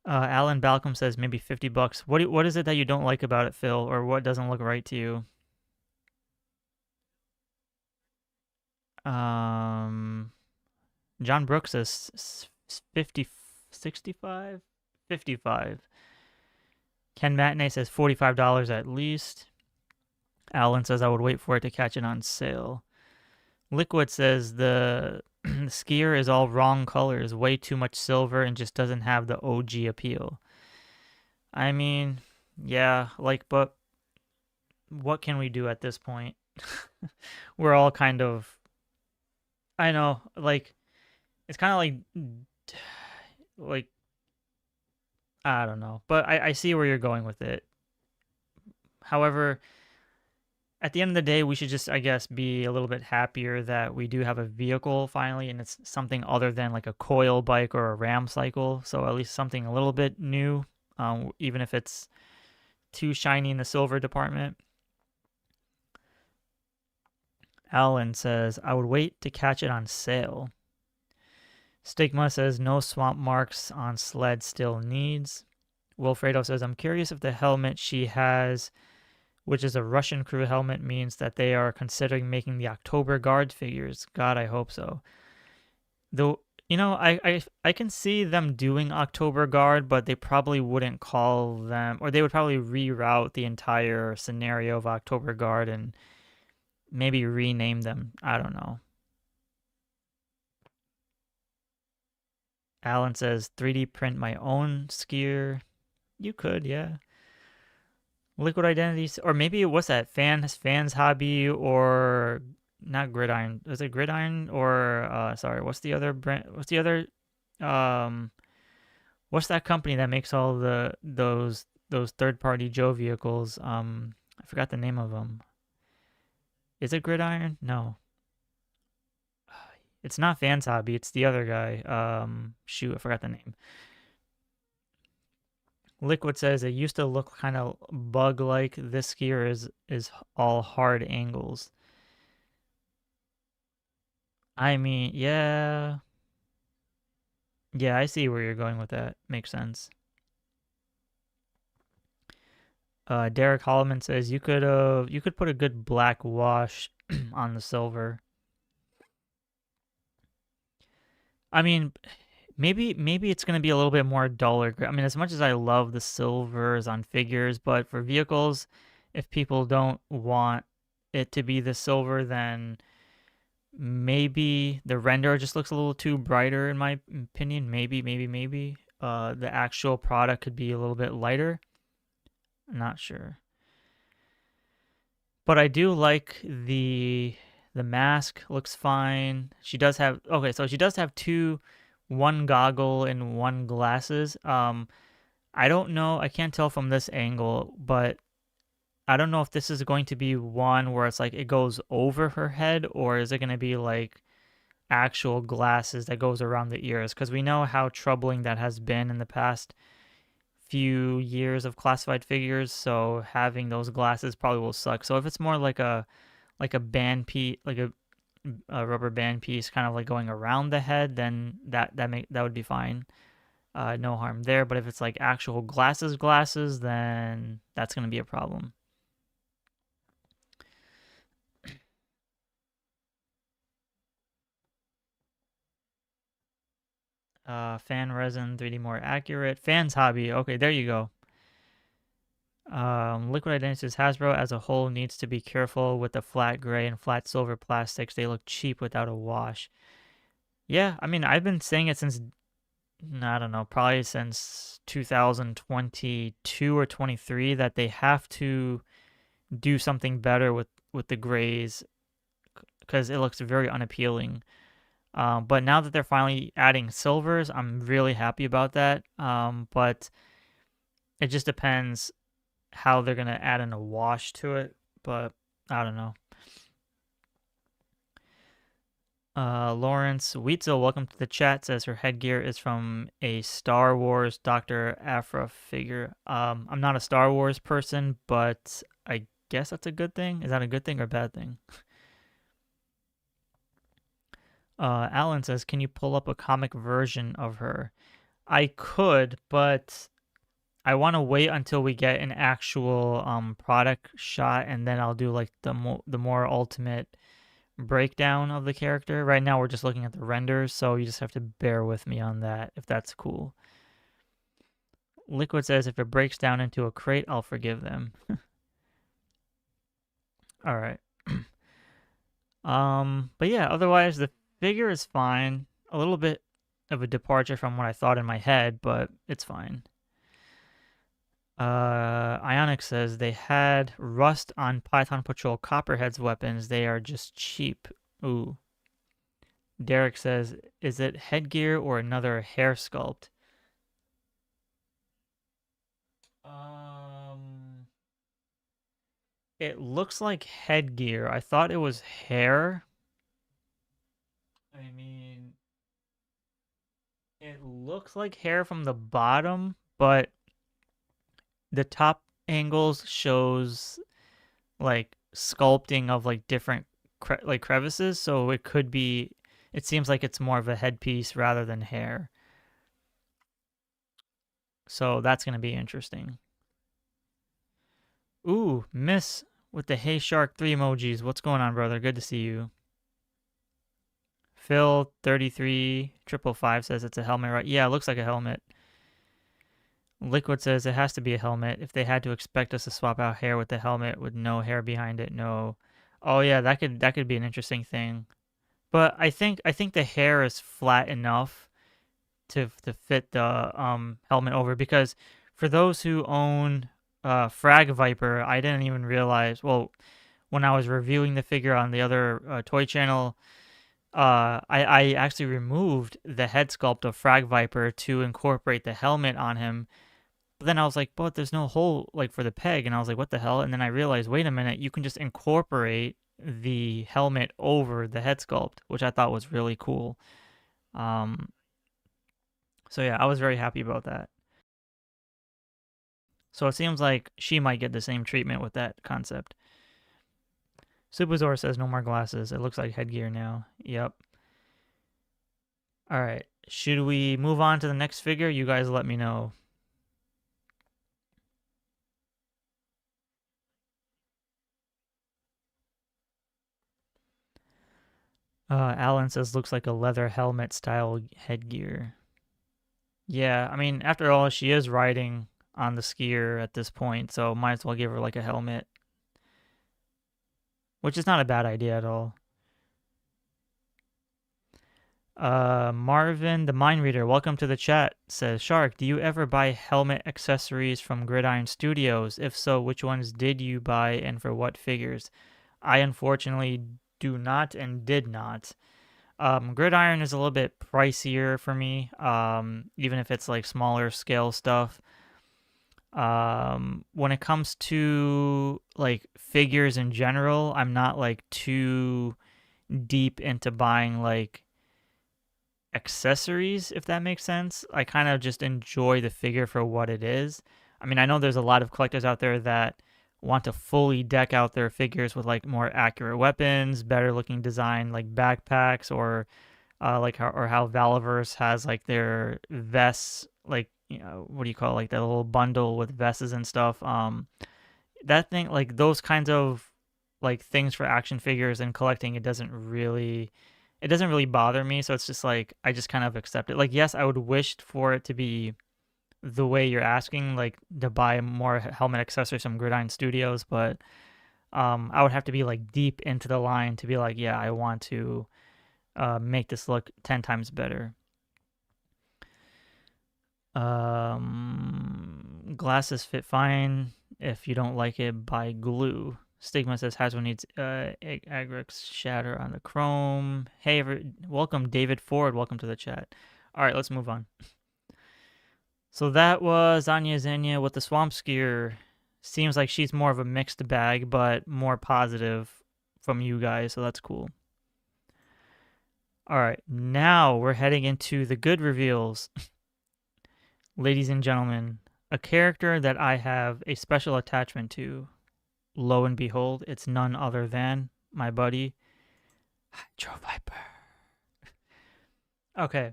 [SPEAKER 1] Alan Balcom says maybe $50. What is it that you don't like about it, Phil, or what doesn't look right to you? John Brooks says 50, 65, 55. Ken Matinee says $45 at least. Alan says I would wait for it to catch it on sale. Liquid says the skier is all wrong colors, way too much silver, and just doesn't have the OG appeal. I mean, yeah, but what can we do at this point? We're all kind of, I know, it's kind of like, I don't know, but I see where you're going with it. However, at the end of the day, we should just, I guess, be a little bit happier that we do have a vehicle finally, and it's something other than like a coil bike or a ram cycle. So at least something a little bit new, even if it's too shiny in the silver department. Alan says, I would wait to catch it on sale. Stigma says, no swamp marks on sled still needs. Wilfredo says, I'm curious if the helmet she has which is a Russian crew helmet, means that they are considering making the October Guard figures. God, I hope so. Though, I can see them doing October Guard, but they probably wouldn't call them, or they would probably reroute the entire scenario of October Guard and maybe rename them. I don't know. Alan says 3D print my own skier. You could, yeah. Liquid Identities, or maybe what's that? Fans Hobby, or not Gridiron. Is it Gridiron or sorry, what's the other brand? Um what's that company that makes all those third-party Joe vehicles? I forgot the name of them. Is it Gridiron? No. It's not Fans Hobby, it's the other guy. Shoot, I forgot the name. Liquid says it used to look kind of bug-like. This skier is all hard angles. I mean, yeah. Yeah, I see where you're going with that. Makes sense. Derek Holloman says you could put a good black wash on the silver. I mean, maybe it's gonna be a little bit more duller. I mean, as much as I love the silvers on figures, but for vehicles, if people don't want it to be the silver, then maybe the render just looks a little too brighter in my opinion. Maybe the actual product could be a little bit lighter. I'm not sure. But I do like the mask looks fine. She does have so she does have one goggle and one glasses. I don't know, I can't tell from this angle, but I don't know if this is going to be one where it's like it goes over her head, or is it going to be like actual glasses that goes around the ears, because we know how troubling that has been in the past few years of classified figures, so having those glasses probably will suck. So if it's more like a band piece, like a rubber band piece kind of like going around the head, then that would be fine. No harm there. But if it's like actual glasses, then that's going to be a problem. Fan resin, 3D more accurate. Fans hobby. Okay, there you go. Liquid Identities Hasbro as a whole needs to be careful with the flat gray and flat silver plastics. They look cheap without a wash. Yeah, I mean, I've been saying it since, I don't know, probably since 2022 or 23 that they have to do something better with the grays, because it looks very unappealing. But now that they're finally adding silvers, I'm really happy about that. But it just depends how they're going to add in a wash to it. But I don't know. Lawrence Wheatzel, welcome to the chat, says her headgear is from a Star Wars Dr. Aphra figure. I'm not a Star Wars person, but I guess that's a good thing. Is that a good thing or a bad thing? Alan says, can you pull up a comic version of her? I could, but I want to wait until we get an actual product shot, and then I'll do like the more ultimate breakdown of the character. Right now we're just looking at the renders, so you just have to bear with me on that, if that's cool. Liquid says, if it breaks down into a crate, I'll forgive them. All right. But yeah, otherwise the figure is fine. A little bit of a departure from what I thought in my head, but it's fine. Ionic says they had rust on Python Patrol Copperhead's weapons. They are just cheap. Ooh. Derek says, is it headgear or another hair sculpt? It looks like headgear. I thought it was hair. I mean, it looks like hair from the bottom, but the top angles shows like sculpting of like different like crevices, so it could be, it seems like it's more of a headpiece rather than hair. So that's going to be interesting. Ooh, Miss with the Hey Shark 3 emojis. What's going on, brother? Good to see you. Phil 33555 says it's a helmet, right? Yeah, it looks like a helmet. Liquid says it has to be a helmet. If they had to expect us to swap out hair with the helmet with no hair behind it, no. Oh yeah, that could be an interesting thing. But I think the hair is flat enough to fit the helmet over, because for those who own Frag Viper, I didn't even realize. Well, when I was reviewing the figure on the other toy channel, I actually removed the head sculpt of Frag Viper to incorporate the helmet on him. But then I was like, but there's no hole like for the peg, and I was like, what the hell? And then I realized, wait a minute, you can just incorporate the helmet over the head sculpt, which I thought was really cool. Um, so yeah, I was very happy about that. So it seems like she might get the same treatment with that concept. Supazor says no more glasses. It looks like headgear now. Yep. All right. Should we move on to the next figure? You guys let me know. Alan says looks like a leather helmet style headgear. Yeah, I mean, after all, she is riding on the skier at this point, so might as well give her like a helmet, which is not a bad idea at all. Marvin, the Mind Reader, welcome to the chat, says, Shark, do you ever buy helmet accessories from Gridiron Studios? If so, which ones did you buy and for what figures? I unfortunately do not and did not. Gridiron is a little bit pricier for me, even if it's like smaller scale stuff. When it comes to like figures in general, I'm not like too deep into buying like accessories, if that makes sense. I kind of just enjoy the figure for what it is. I mean, I know there's a lot of collectors out there that want to fully deck out their figures with like more accurate weapons, better looking design like backpacks, or how Valaverse has like their vests, like, you know, what do you call it, like that little bundle with vests and stuff. That thing, like those kinds of like things for action figures and collecting, it doesn't really bother me. So it's just like I just kind of accept it. Like, yes, I would wish for it to be the way you're asking, like to buy more helmet accessories from Gridiron Studios, but I would have to be like deep into the line to be like, yeah, I want to make this look 10 times better. Glasses fit fine. If you don't like it, buy glue. Stigma says Hasbro needs Agrix shatter on the chrome. Hey, welcome David Ford. Welcome to the chat. All right, let's move on. So that was Zanya with the Swamp Skier. Seems like she's more of a mixed bag, but more positive from you guys, so that's cool. All right, now we're heading into the good reveals. Ladies and gentlemen, a character that I have a special attachment to. Lo and behold, it's none other than my buddy, Hydro Viper. Okay.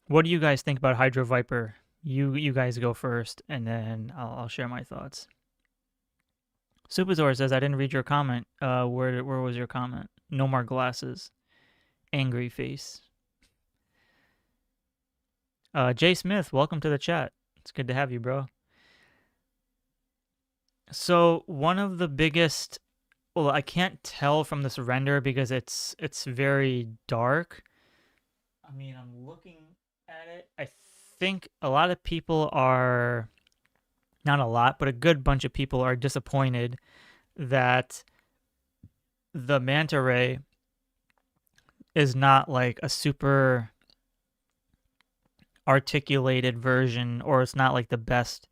[SPEAKER 1] What do you guys think about Hydro Viper? You guys go first, and then I'll share my thoughts. Supazor says, I didn't read your comment. Where was your comment? No more glasses. Angry face. Jay Smith, welcome to the chat. It's good to have you, bro. So one of the biggest, well, I can't tell from this render because it's very dark. I mean, I'm looking at it. I think a lot of people are, not a lot, but a good bunch of people are disappointed that the manta ray is not like a super articulated version, or it's not like the best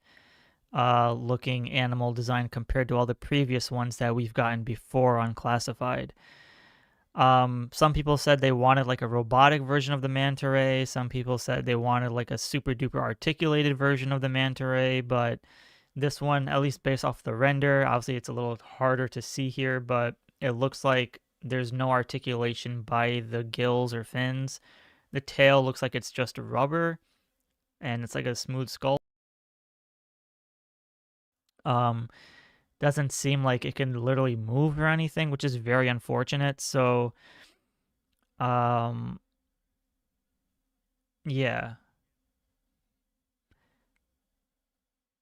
[SPEAKER 1] looking animal design compared to all the previous ones that we've gotten before on Classified. Some people said they wanted like a robotic version of the manta ray. Some people said they wanted like a super duper articulated version of the manta ray, but this one, at least based off the render, obviously it's a little harder to see here, but it looks like there's no articulation by the gills or fins. The tail looks like it's just rubber. and it's like a smooth skull. Um, doesn't seem like it can literally move or anything, which is very unfortunate. So, um, yeah,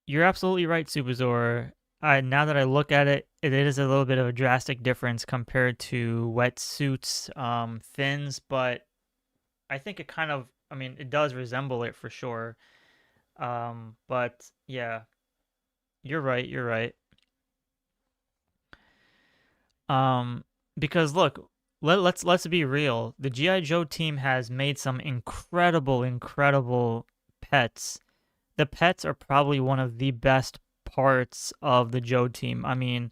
[SPEAKER 1] you're absolutely right, Superzor. Now that I look at it, it is a little bit of a drastic difference compared to wetsuits, fins, but I think it kind of, I mean, it does resemble it for sure. But yeah, you're right, you're right. Um, because look, let's be real. The GI Joe team has made some incredible pets. The pets are probably one of the best parts of the Joe team. I mean,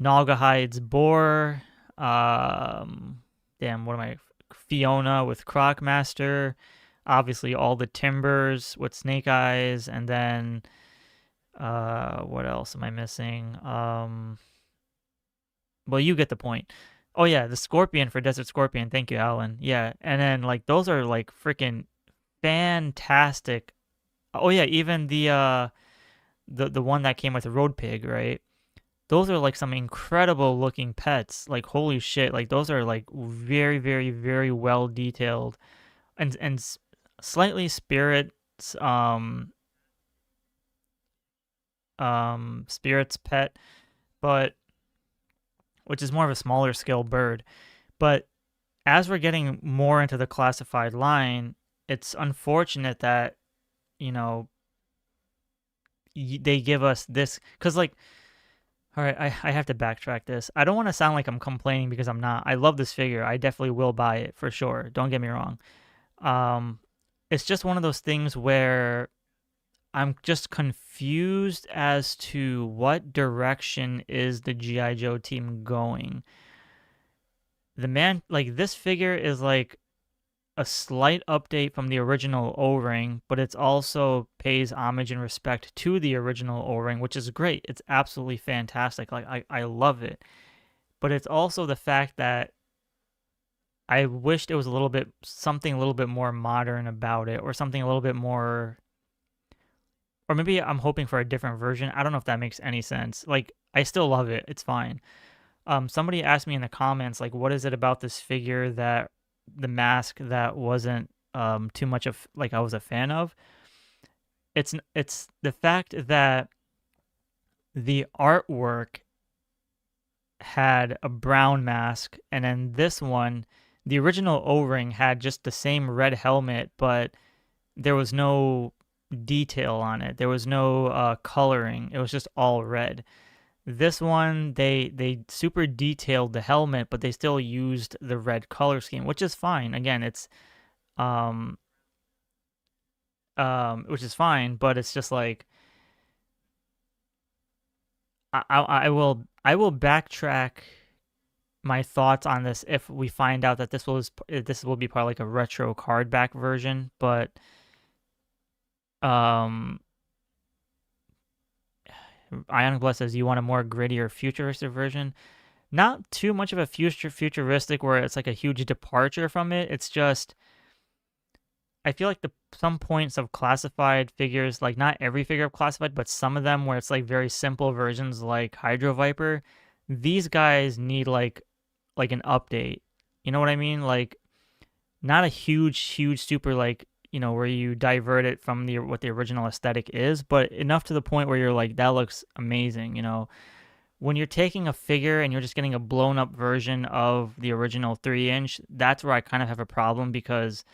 [SPEAKER 1] Naugahyde's boar, damn, what am I? Fiona with Crocmaster, obviously all the Timbers with Snake Eyes, and then what else am I missing? Well, you get the point. Oh yeah, the Scorpion for Desert Scorpion. Thank you, Alan. Yeah, and then like those are like freaking fantastic. Oh yeah, even the one that came with Road Pig, right? Those are like some incredible looking pets. Like holy shit, like those are like very well detailed and slightly spirits spirits pet, but which is more of a smaller scale bird. But as we're getting more into the classified line, it's unfortunate that, you know, they give us this because like all right, I have to backtrack this. I don't want to sound like I'm complaining because I'm not. I love this figure. I definitely will buy it for sure. Don't get me wrong. Um, it's just one of those things where I'm just confused as to what direction is the GI Joe team going. The man, like this figure is like a slight update from the original O-ring, but it's also pays homage and respect to the original O-ring, which is great. It's absolutely fantastic. Like I love it. But it's also the fact that I wished it was a little bit something a little bit more modern about it, or something a little bit more, or maybe I'm hoping for a different version. I don't know if that makes any sense. Like I still love it. It's fine. Somebody asked me in the comments, like, what is it about this figure that the mask that wasn't too much of like I was a fan of? It's the fact that the artwork had a brown mask, and then this one, the original O-ring had just the same red helmet, but there was no detail on it. There was no coloring. It was just all red. This one, they super detailed the helmet, but they still used the red color scheme, which is fine. Again, it's um which is fine, but it's just like I will backtrack my thoughts on this if we find out that this will be part of like a retro card back version, but um Ionic Blood says you want a more grittier futuristic version. Not too much of a futuristic where it's like a huge departure from it. It's just I feel like the some points of classified figures, like not every figure of classified, but some of them where it's like very simple versions like Hydro Viper, these guys need like an update. You know what I mean? Like not a huge super like, you know, where you divert it from the what the original aesthetic is, but enough to the point where you're like that looks amazing, you know. When you're taking a figure and you're just getting a blown up version of the original 3-inch, that's where I kind of have a problem because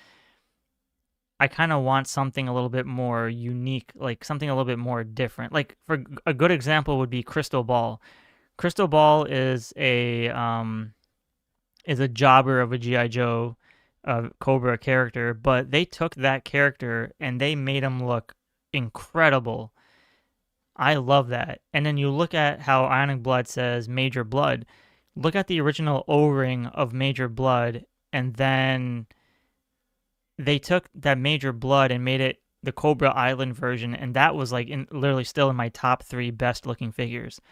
[SPEAKER 1] I kind of want something a little bit more unique, like something a little bit more different. Like for a good example would be Crystal Ball. Crystal Ball is a jobber of a GI Joe Cobra character, but they took that character and they made him look incredible. I love that. And then you look at how Ionic Blood says Major Blood. Look at the original O-ring of Major Blood, and then they took that Major Blood and made it the Cobra Island version, and that was like literally still in my top 3 best looking figures.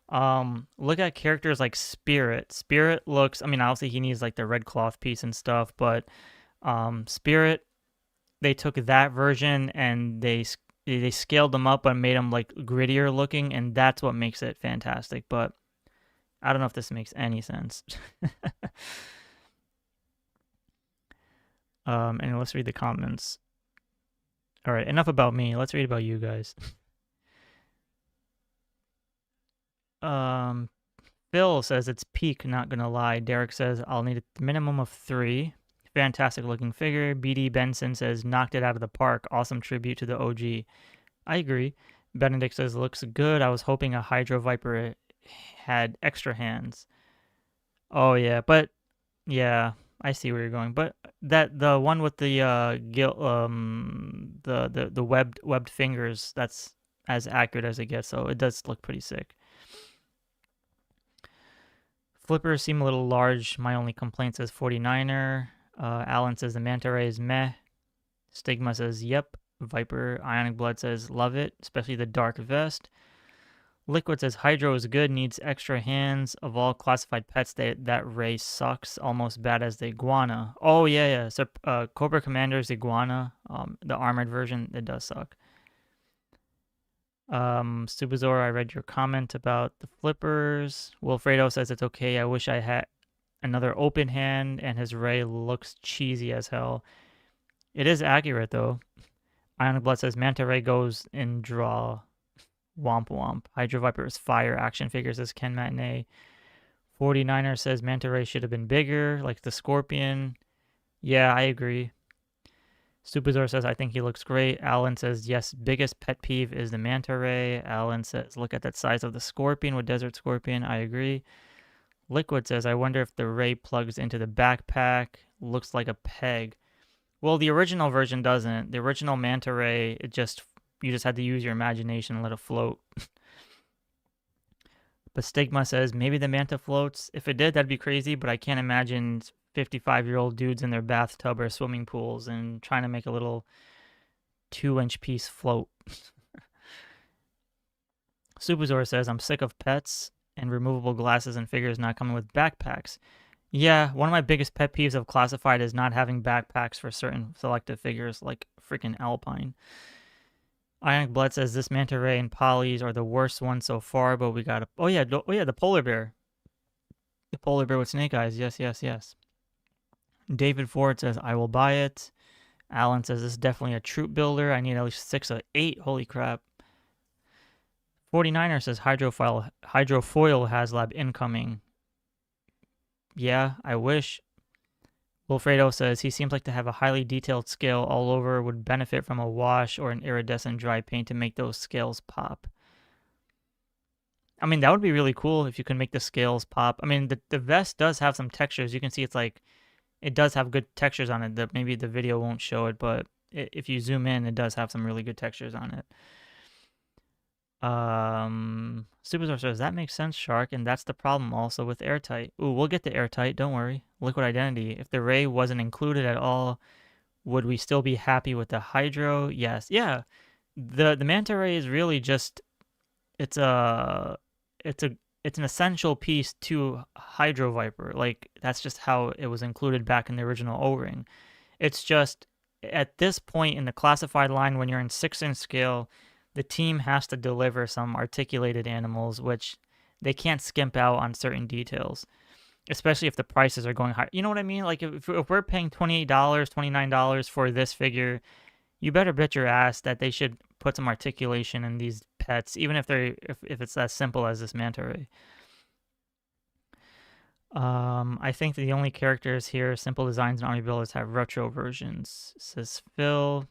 [SPEAKER 1] Look at characters like Spirit. Spirit looks, I mean, obviously he needs like the red cloth piece and stuff, but Spirit they took that version and they scaled them up and made them like grittier looking, and that's what makes it fantastic. But I don't know if this makes any sense. And let's read the comments. All right, enough about me. Let's read about you guys. Phil says it's peak, not gonna lie. Derek says I'll need a minimum of 3. Fantastic looking figure. BD Benson says knocked it out of the park. Awesome tribute to the OG. I agree. Benedict says looks good. I was hoping a Hydro Viper had extra hands. Oh yeah, but yeah, I see where you're going. But that the one with the the webbed fingers, that's as accurate as it gets, so it does look pretty sick. Flippers seem a little large. My only complaint says 49er. Alan says the manta ray is meh. Stigma says yep. Viper Ionic Blood says love it, especially the dark vest. Liquid says Hydro is good, needs extra hands. Of all classified pets, that ray sucks, almost bad as the iguana. Oh yeah. So Cobra Commander's iguana, the armored version, it does suck. Subazor, I read your comment about the flippers. Wilfredo says it's okay. I wish I had another open hand, and his ray looks cheesy as hell. It is accurate though. Ionic Blood says Manta Ray goes in draw. Womp womp. Hydro Viper is fire. Action figures says Ken Matinee. 49er says Manta Ray should have been bigger, like the Scorpion. Yeah, I agree. Supazor says, I think he looks great. Alan says, yes, biggest pet peeve is the manta ray. Alan says, look at that size of the scorpion with Desert Scorpion. I agree. Liquid says, I wonder if the ray plugs into the backpack. Looks like a peg. Well, the original version doesn't. The original manta ray, you just had to use your imagination and let it float. But Stigma says, maybe the manta floats. If it did, that'd be crazy, but I can't imagine 55-year-old dudes in their bathtub or swimming pools and trying to make a little 2-inch piece float. Supazor says, I'm sick of pets and removable glasses and figures not coming with backpacks. Yeah, one of my biggest pet peeves of Classified is not having backpacks for certain selective figures, like freaking Alpine. Ionic Blood says, this Manta Ray and Polys are the worst ones so far, but we got a... Oh yeah, the polar bear. The polar bear with snake eyes. Yes. David Ford says, I will buy it. Alan says, this is definitely a troop builder. I need at least 6 or 8. Holy crap. 49er says, Hydrofoil Haslab incoming. Yeah, I wish. Wilfredo says, he seems like to have a highly detailed scale all over, would benefit from a wash or an iridescent dry paint to make those scales pop. I mean, that would be really cool if you can make the scales pop. I mean, the vest does have some textures. You can see it's like, it does have good textures on it. Maybe the video won't show it, but if you zoom in, it does have some really good textures on it. Superstar says, that makes sense, Shark, and that's the problem also with Airtight. Ooh, we'll get to Airtight, don't worry. Liquid Identity. If the ray wasn't included at all, would we still be happy with the Hydro? Yes. Yeah. The Manta Ray is really just, it's an essential piece to Hydro Viper. Like, that's just how it was included back in the original O-Ring. It's just, at this point in the classified line, when you're in 6-inch scale, the team has to deliver some articulated animals, which they can't skimp out on certain details, especially if the prices are going high. You know what I mean? Like, if we're paying $28, $29 for this figure, you better bet your ass that they should put some articulation in these pets, even if it's as simple as this manta ray. I think the only characters here, simple designs and army builders, have retro versions, says Phil.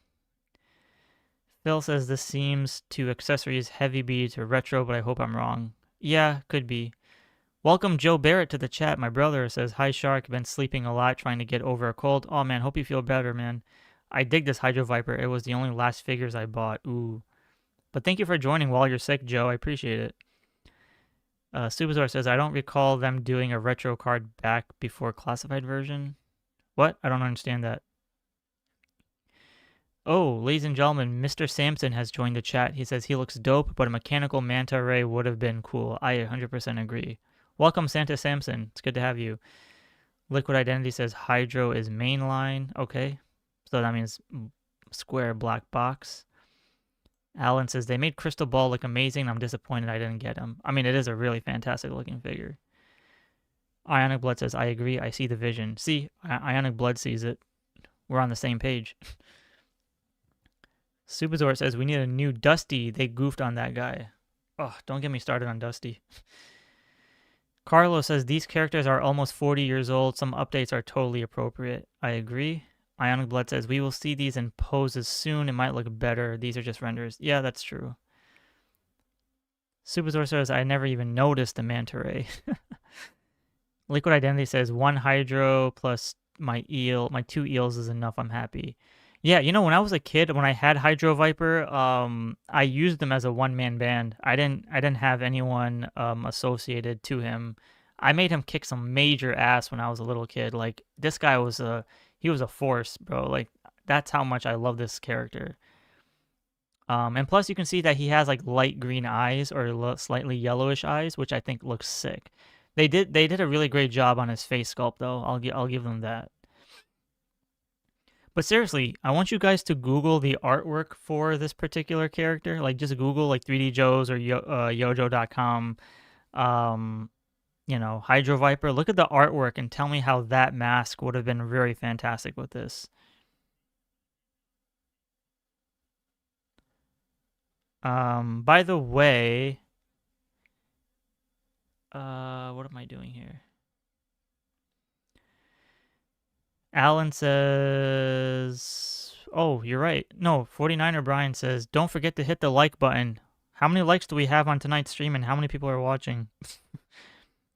[SPEAKER 1] Phil says this seems to accessories heavy B to retro, but I hope I'm wrong. Yeah, could be. Welcome Joe Barrett to the chat. My brother says, hi Shark, been sleeping a lot trying to get over a cold. Oh man, hope you feel better, man. I dig this Hydro Viper. It was the only last figures I bought. Ooh. But thank you for joining while you're sick, Joe. I appreciate it. Subazor says, I don't recall them doing a retro card back before classified version. What? I don't understand that. Oh, ladies and gentlemen, Mr. Sampson has joined the chat. He says he looks dope, but a mechanical manta ray would have been cool. I 100% agree. Welcome, Santa Sampson. It's good to have you. Liquid Identity says Hydro is mainline. Okay. So that means square black box. Alan says, they made Crystal Ball look amazing. I'm disappointed I didn't get him. I mean, it is a really fantastic looking figure. Ionic Blood says, I agree. I see the vision. See, Ionic Blood sees it. We're on the same page. Supazor says, we need a new Dusty. They goofed on that guy. Oh, don't get me started on Dusty. Carlos says, these characters are almost 40 years old. Some updates are totally appropriate. I agree. Ionic Blood says, we will see these in poses soon. It might look better. These are just renders. Yeah, that's true. Supazor says, I never even noticed the manta ray. Liquid Identity says, 1 Hydro plus my 2 eels is enough. I'm happy. Yeah, you know, when I was a kid, when I had Hydro Viper, I used them as a one-man band. I didn't have anyone associated to him. I made him kick some major ass when I was a little kid. Like, this guy was he was a force, bro. Like, that's how much I love this character. And plus you can see that he has like light green eyes or slightly yellowish eyes, which I think looks sick. They did a really great job on his face sculpt though. I'll give them that. But seriously, I want you guys to Google the artwork for this particular character. Like, just Google like 3D Joes or yojo.com. You know, Hydro Viper. Look at the artwork and tell me how that mask would have been very fantastic with this. By the way, what am I doing here? Alan says, oh, you're right. No, 49er Brian says, don't forget to hit the like button. How many likes do we have on tonight's stream and how many people are watching?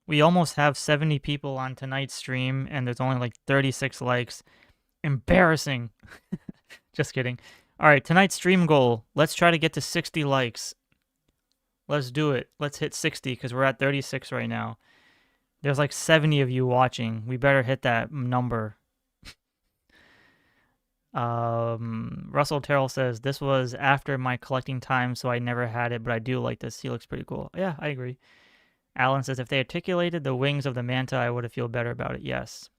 [SPEAKER 1] We almost have 70 people on tonight's stream and there's only like 36 likes. Embarrassing. Just kidding. All right, tonight's stream goal. Let's try to get to 60 likes. Let's do it. Let's hit 60 because we're at 36 right now. There's like 70 of you watching. We better hit that number. Russell Terrell says, this was after my collecting time, so I never had it, but I do like this. He looks pretty cool. Yeah, I agree. Alan says, if they articulated the wings of the manta, I would have feel better about it. Yes.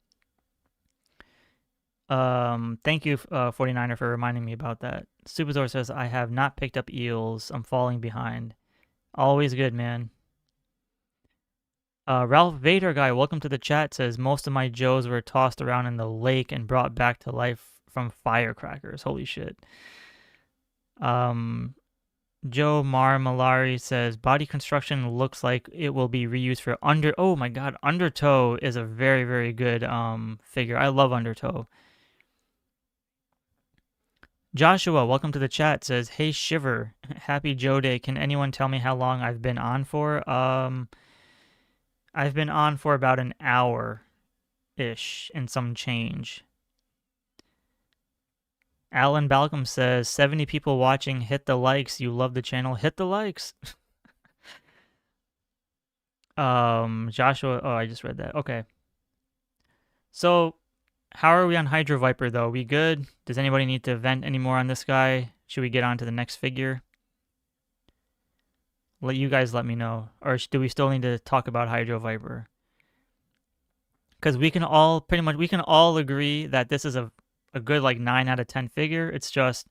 [SPEAKER 1] Thank you, 49er, for reminding me about that. Supazor says, I have not picked up eels. I'm falling behind. Always good, man. Ralph Vader guy, welcome to the chat, says, most of my Joes were tossed around in the lake and brought back to life from firecrackers. Holy shit. Joe Malari says, body construction looks like it will be reused for oh my god, Undertow is a very, very good figure. I love Undertow. Joshua, welcome to the chat, says, hey Shiver, happy Joe Day. Can anyone tell me how long I've been on for? I've been on for about an hour-ish and some change. Alan Balcom says, 70 people watching, hit the likes. You love the channel, hit the likes. Joshua, oh, I just read that. Okay. So, how are we on Hydro Viper, though? We good? Does anybody need to vent anymore on this guy? Should we get on to the next figure? You guys let me know. Or do we still need to talk about Hydro Viper? Because we can all, we can all agree that this is a good, like, 9 out of 10 figure. It's just,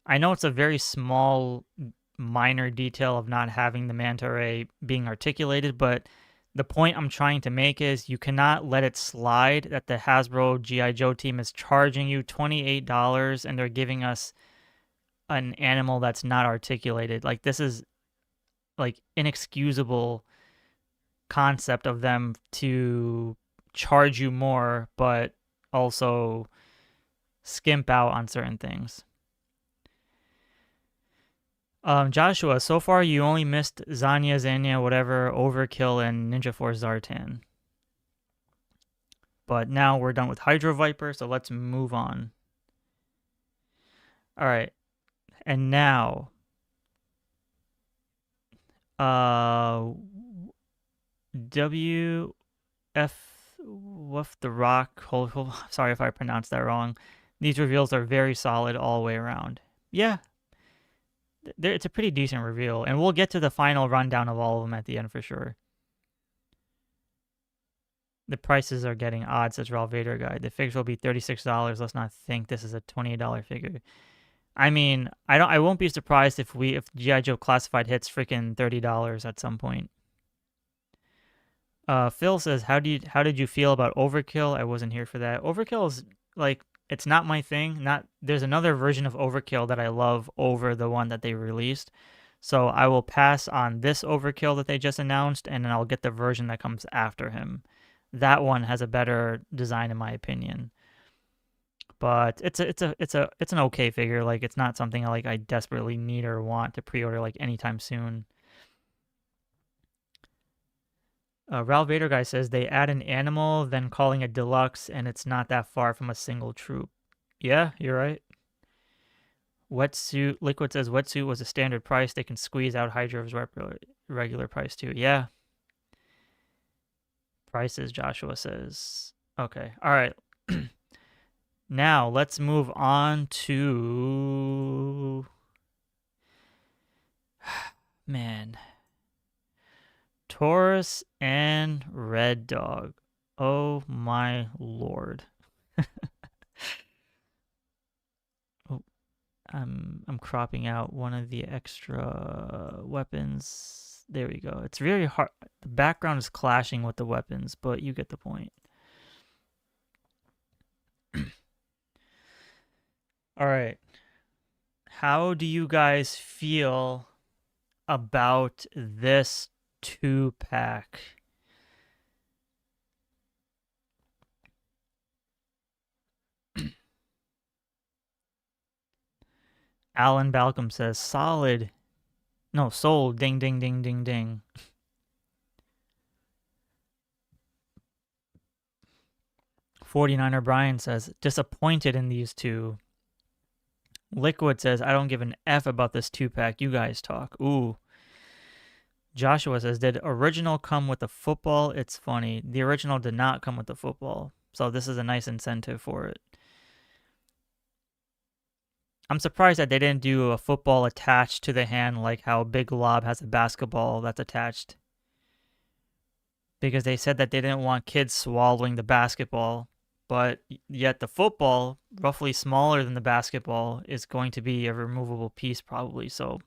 [SPEAKER 1] I know it's a very small, minor detail of not having the manta ray being articulated, but the point I'm trying to make is you cannot let it slide that the Hasbro G.I. Joe team is charging you $28 and they're giving us an animal that's not articulated. Like, this is, like, inexcusable concept of them to charge you more, but also skimp out on certain things. Joshua, so far you only missed Zanya, whatever, Overkill, and Ninja Force Zartan. But now we're done with Hydro Viper, so let's move on. Alright. And now, Woof the Rock, sorry if I pronounced that wrong. These reveals are very solid all the way around. Yeah, it's a pretty decent reveal, and we'll get to the final rundown of all of them at the end for sure. The prices are getting odd, says Raw Vader Guy. The figures will be $36. Let's not think this is a $28 figure. I mean, I won't be surprised if G.I. Joe Classified hits freaking $30 at some point. Phil says, how did you feel about Overkill? I wasn't here for that. Overkill is like, it's not my thing. There's another version of Overkill that I love over the one that they released. So I will pass on this Overkill that they just announced, and then I'll get the version that comes after him. That one has a better design in my opinion. But it's an okay figure. Like, it's not something I desperately need or want to pre-order like anytime soon. Ralph Vader Guy says they add an animal, then calling it deluxe, and it's not that far from a single troop. Yeah, you're right. Wetsuit Liquid says wetsuit was a standard price. They can squeeze out Hydro's regular price too. Yeah. Prices, Joshua says. Okay. All right. Now let's move on to man. Taurus and Reddog. Oh my lord. Oh, I'm cropping out one of the extra weapons. There we go. It's very hard. The background is clashing with the weapons, but you get the point. All right. How do you guys feel about this 2-pack? Alan Balcom says solid. No, sold. Ding, ding, ding, ding, ding. 49er Brian says disappointed in these two. Liquid says I don't give an F about this 2-pack. You guys talk. Ooh. Joshua says, did original come with the football? It's funny. The original did not come with the football. So this is a nice incentive for it. I'm surprised that they didn't do a football attached to the hand like how Big Lob has a basketball that's attached. Because they said that they didn't want kids swallowing the basketball. But yet the football, roughly smaller than the basketball, is going to be a removable piece probably. So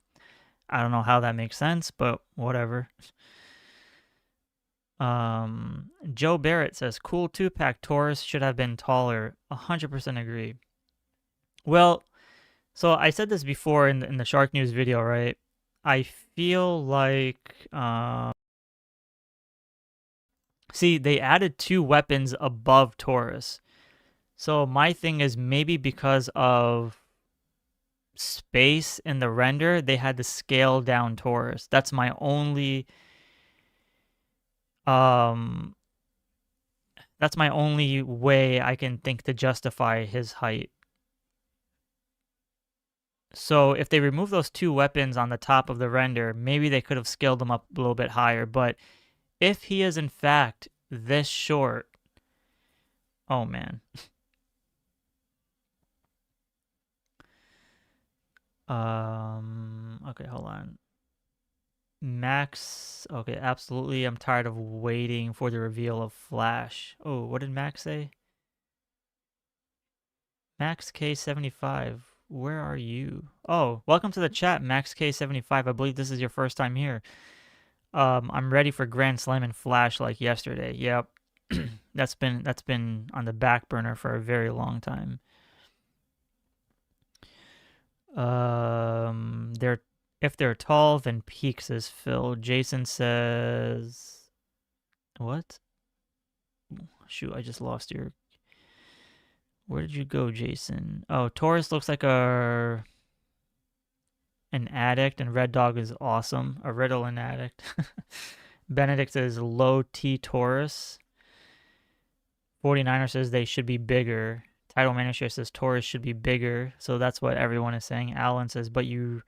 [SPEAKER 1] I don't know how that makes sense, but whatever. Joe Barrett says, cool 2-pack. Taurus should have been taller. 100% agree. Well, so I said this before in the SHARKNEWZ video, right? I feel like, see, they added 2 weapons above Taurus. So my thing is maybe because of space in the render, they had to scale down Taurus. That's my only way I can think to justify his height. So if they remove those 2 weapons on the top of the render, maybe they could have scaled them up a little bit higher. But if he is in fact this short, oh man. Okay, hold on. Max, okay, absolutely. I'm tired of waiting for the reveal of Flash. Oh, what did Max say? Max K75, where are you? Oh, welcome to the chat, Max K75. I believe this is your first time here. I'm ready for Grand Slam and Flash like yesterday. Yep. that's been on the back burner for a very long time. If they're tall, then Peaks is Phil. Jason says, what? Shoot, I just lost your. Where did you go, Jason? Oh, Taurus looks like an addict, and Reddog is awesome. A Ritalin addict. Benedict says low T Taurus. 49er says they should be bigger. Title Manager says Taurus should be bigger. So that's what everyone is saying. Alan says, but you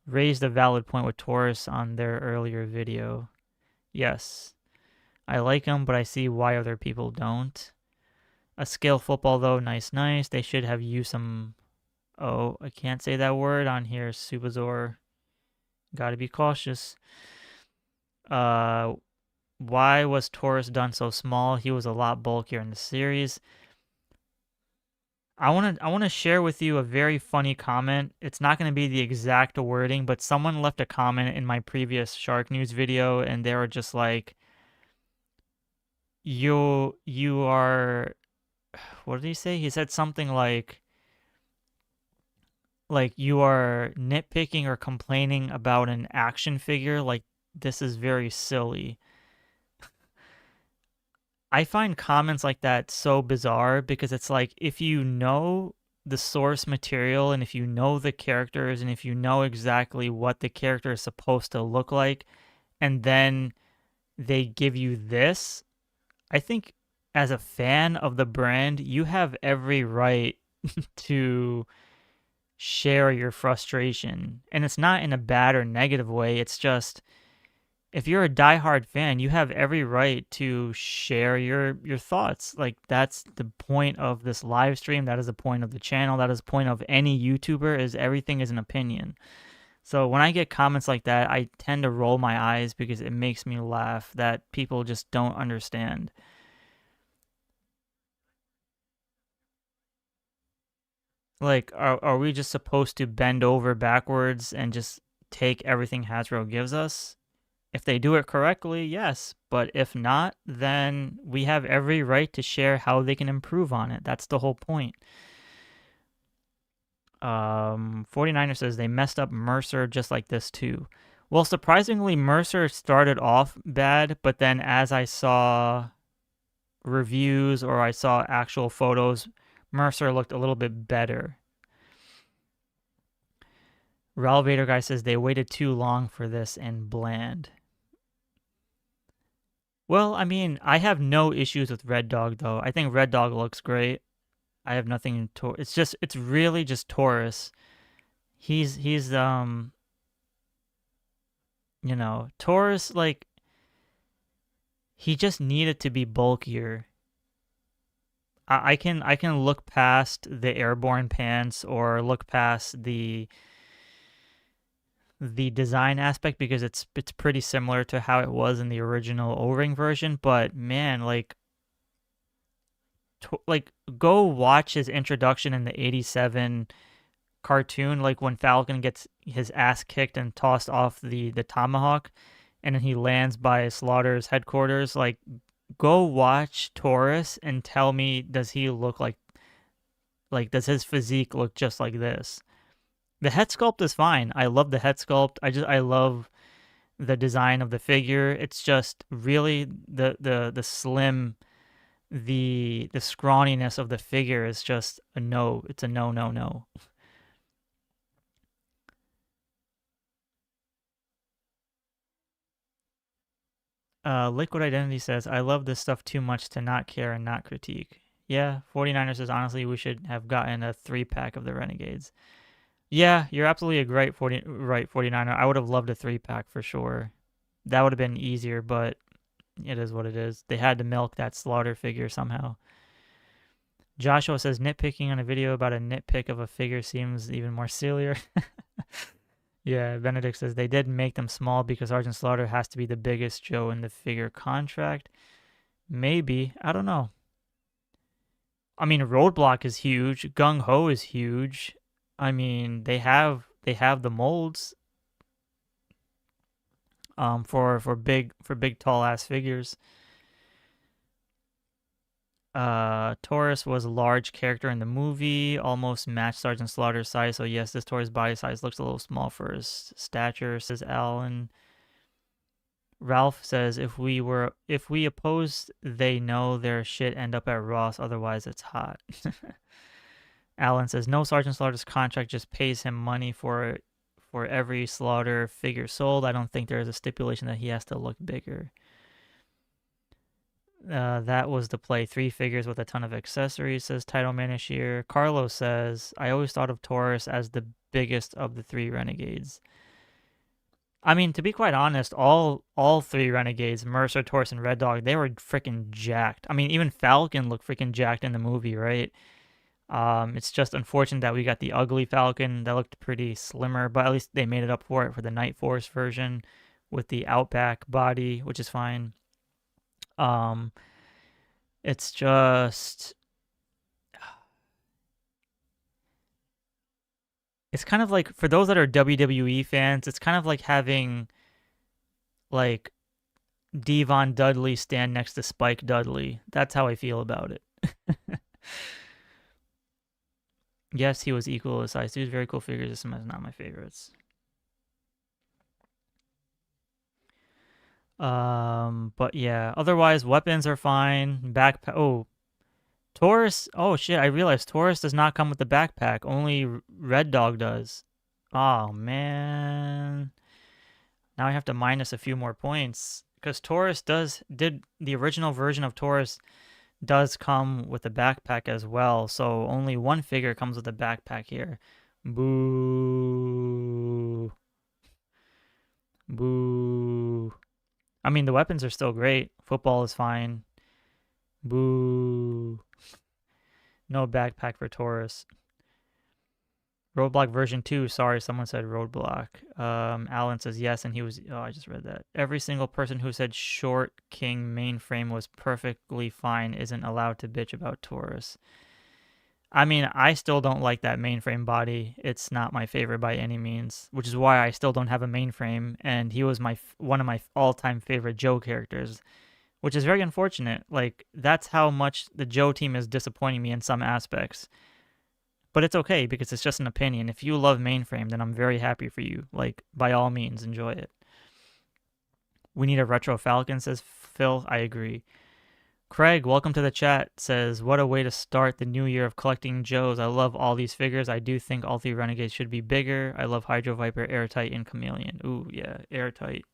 [SPEAKER 1] raised a valid point with Taurus on their earlier video. Yes. I like them, but I see why other people don't. A scale football, though. Nice, nice. They should have used some... Oh, I can't say that word on here, Subazor. Gotta be cautious. why was Taurus done so small? He was a lot bulkier in the series. I want to share with you a very funny comment. It's not going to be the exact wording, but someone left a comment in my previous SHARKNEWZ video, and they were just like, you are, what did he say? He said something like you are nitpicking or complaining about an action figure, like this is very silly. I find comments like that so bizarre because it's like if you know the source material and if you know the characters and if you know exactly what the character is supposed to look like and then they give you this, I think as a fan of the brand, you have every right to share your frustration. And it's not in a bad or negative way. It's just if you're a diehard fan, you have every right to share your thoughts. Like that's the point of this live stream. That is the point of the channel. That is the point of any YouTuber. Is everything is an opinion. So when I get comments like that, I tend to roll my eyes because it makes me laugh that people just don't understand. Like, are we just supposed to bend over backwards and just take everything Hasbro gives us? If they do it correctly, yes. But if not, then we have every right to share how they can improve on it. That's the whole point. 49er says they messed up Mercer just like this too. Well, surprisingly, Mercer started off bad, but then as I saw reviews or I saw actual photos, Mercer looked a little bit better. Relevator guy says they waited too long for this and bland. Well, I mean, I have no issues with Reddog though. I think Reddog looks great. I have nothing to. It's really just Taurus. He's Taurus, like he just needed to be bulkier. I can look past the airborne pants or look past the design aspect because it's pretty similar to how it was in the original O-ring version, but man, like go watch his introduction in the 87 cartoon, like when Falcon gets his ass kicked and tossed off the tomahawk and then he lands by Slaughter's headquarters. Like go watch Taurus and tell me, does he look like does his physique look just like this? The head sculpt is fine. I love the head sculpt. I love the design of the figure. It's just really the slim, the scrawniness of the figure is just a no. It's a no, no, no. Liquid Identity says, I love this stuff too much to not care and not critique. Yeah, 49er says, honestly, we should have gotten a 3-pack of the Renegades. Yeah, you're absolutely right, 49er. I would have loved a 3-pack for sure. That would have been easier, but it is what it is. They had to milk that Slaughter figure somehow. Joshua says, nitpicking on a video about a nitpick of a figure seems even more sillier. Yeah, Benedict says, they did make them small because Sergeant Slaughter has to be the biggest Joe in the figure contract. Maybe. I don't know. I mean, Roadblock is huge. Gung Ho is huge. I mean, they have the molds for big tall ass figures. Taurus was a large character in the movie, almost matched Sergeant Slaughter's size. So yes, this Taurus body size looks a little small for his stature, says Alan. Ralph says if we oppose, they know their shit end up at Ross, otherwise it's hot. Alan says no, Sergeant Slaughter's contract just pays him money for every Slaughter figure sold. I don't think there is a stipulation that he has to look bigger. That was the play. 3 figures with a ton of accessories, says Title Manishir. Carlos says, I always thought of Taurus as the biggest of the 3 Renegades. I mean, to be quite honest, all 3 Renegades, Mercer, Taurus, and Reddog, they were freaking jacked. I mean, even Falcon looked freaking jacked in the movie, right? It's just unfortunate that we got the ugly Falcon that looked pretty slimmer, but at least they made it up for it for the Night Force version with the Outback body, which is fine. Um, it's just, it's kind of like, for those that are WWE fans, it's kind of like having like Devon Dudley stand next to Spike Dudley. That's how I feel about it. Yes, he was equal to size. He was very cool figures. This one is not my favorites. But yeah, otherwise weapons are fine. Backpack. Oh, Taurus. Oh shit! I realized Taurus does not come with the backpack. Only Reddog does. Oh man. Now I have to minus a few more points because Taurus did the original version of Taurus does come with a backpack as well. So only one figure comes with a backpack here. Boo. Boo. I mean, the weapons are still great. Football is fine. Boo. No backpack for Taurus. Roadblock version 2. Sorry, someone said Roadblock. Alan says yes, and he was... Oh, I just read that. Every single person who said Short King mainframe was perfectly fine isn't allowed to bitch about Taurus. I mean, I still don't like that mainframe body. It's not my favorite by any means, which is why I still don't have a mainframe, and he was one of my all-time favorite Joe characters, which is very unfortunate. Like, that's how much the Joe team is disappointing me in some aspects. But it's okay because it's just an opinion. If you love mainframe, then I'm very happy for you. Like, by all means, enjoy it. We need a retro Falcon, says Phil. I agree. Craig, welcome to the chat, says, what a way to start the new year of collecting Joes. I love all these figures. I do think all 3 Renegades should be bigger. I love Hydro Viper, Airtight, and Chameleon. Ooh, yeah, Airtight.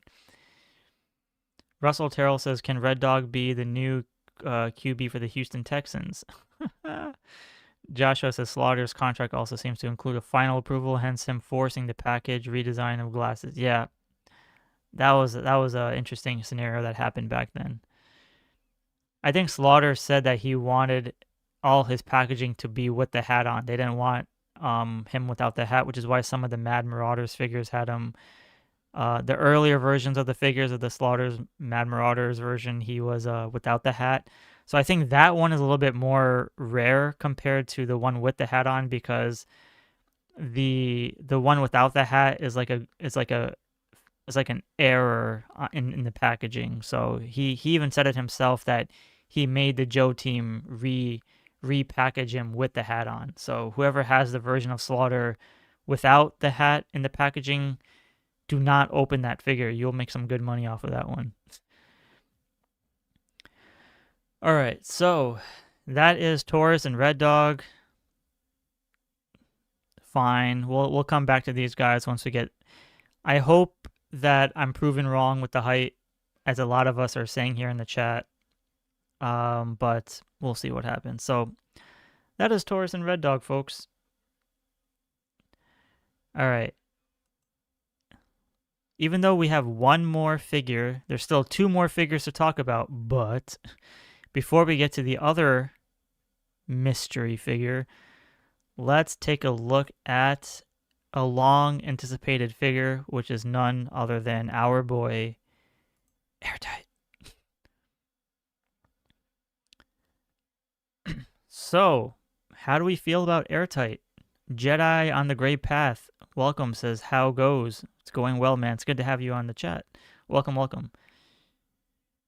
[SPEAKER 1] Russell Terrell says, can Reddog be the new QB for the Houston Texans? Joshua says, Slaughter's contract also seems to include a final approval, hence him forcing the package redesign of glasses. Yeah, that was an interesting scenario that happened back then. I think Slaughter said that he wanted all his packaging to be with the hat on. They didn't want him without the hat, which is why some of the Mad Marauders figures had him. The earlier versions of the figures of the Slaughter's Mad Marauders version, he was without the hat. So I think that one is a little bit more rare compared to the one with the hat on, because the one without the hat is like an error in the packaging. So he even said it himself that he made the Joe team repackage him with the hat on. So whoever has the version of Slaughter without the hat in the packaging, do not open that figure. You'll make some good money off of that one. All right, so that is Taurus and Reddog. Fine. We'll come back to these guys once we get... I hope that I'm proven wrong with the height, as a lot of us are saying here in the chat. But we'll see what happens. So that is Taurus and Reddog, folks. All right. Even though we have one more figure, there's still 2 more figures to talk about. But before we get to the other mystery figure, let's take a look at a long anticipated figure, which is none other than our boy Airtight. So, how do we feel about Airtight? Jedi on the Gray Path, welcome, says, how goes? It's going well, man. It's good to have you on the chat. Welcome, welcome.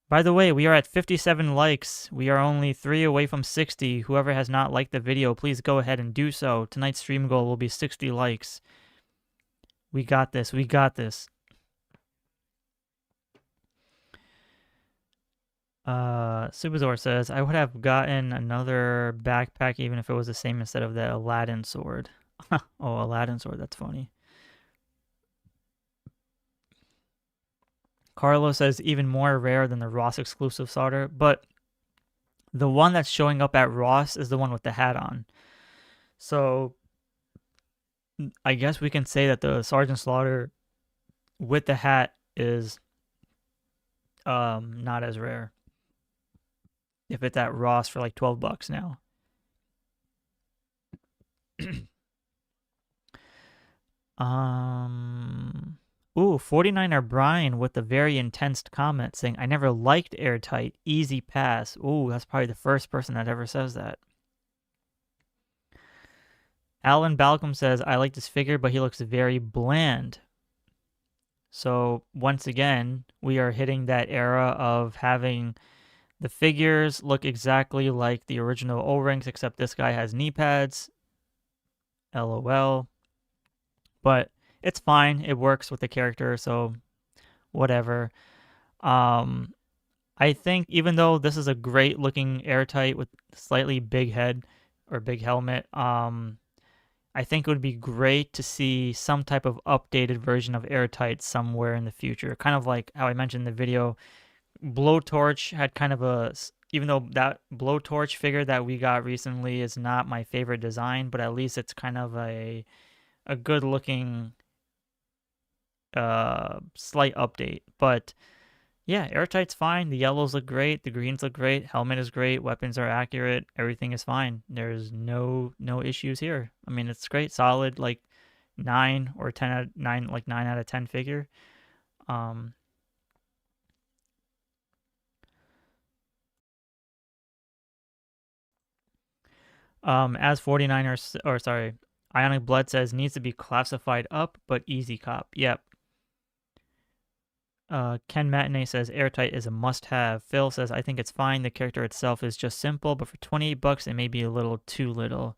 [SPEAKER 1] By the way, we are at 57 likes. We are only 3 away from 60. Whoever has not liked the video, please go ahead and do so. Tonight's stream goal will be 60 likes. We got this. We got this. Subazor says, I would have gotten another backpack even if it was the same instead of the Aladdin sword. Oh, Aladdin sword. That's funny. Carlos says, even more rare than the Ross exclusive Slaughter, but the one that's showing up at Ross is the one with the hat on. So I guess we can say that the Sergeant Slaughter with the hat is not as rare. If it's at Ross for like $12 now. Ooh, 49er Brian with a very intense comment saying, I never liked Airtight. Easy pass. Ooh, that's probably the first person that ever says that. Alan Balcom says, I like this figure, but he looks very bland. So, once again, we are hitting that era of having the figures look exactly like the original O-rings, except this guy has knee pads. LOL. But it's fine. It works with the character, so whatever. I think even though this is a great looking Airtight with slightly big head or big helmet, I think it would be great to see some type of updated version of Airtight somewhere in the future. Kind of like how I mentioned in the video, Blowtorch had kind of a, even though that Blowtorch figure that we got recently is not my favorite design, but at least it's kind of a good looking slight update. But yeah, Airtight's fine. The yellows look great. The greens look great. Helmet is great. Weapons are accurate. Everything is fine. There's no issues here. I mean, it's great, solid, like 9 or 10 out of 9, like 9 out of 10 figure. As 49ers, or sorry, Ionic Blood says needs to be classified up, but easy cop. Yep. Ken Matinee says Airtight is a must-have. Phil says I think it's fine. The character itself is just simple, but for 28 bucks it may be a little too little.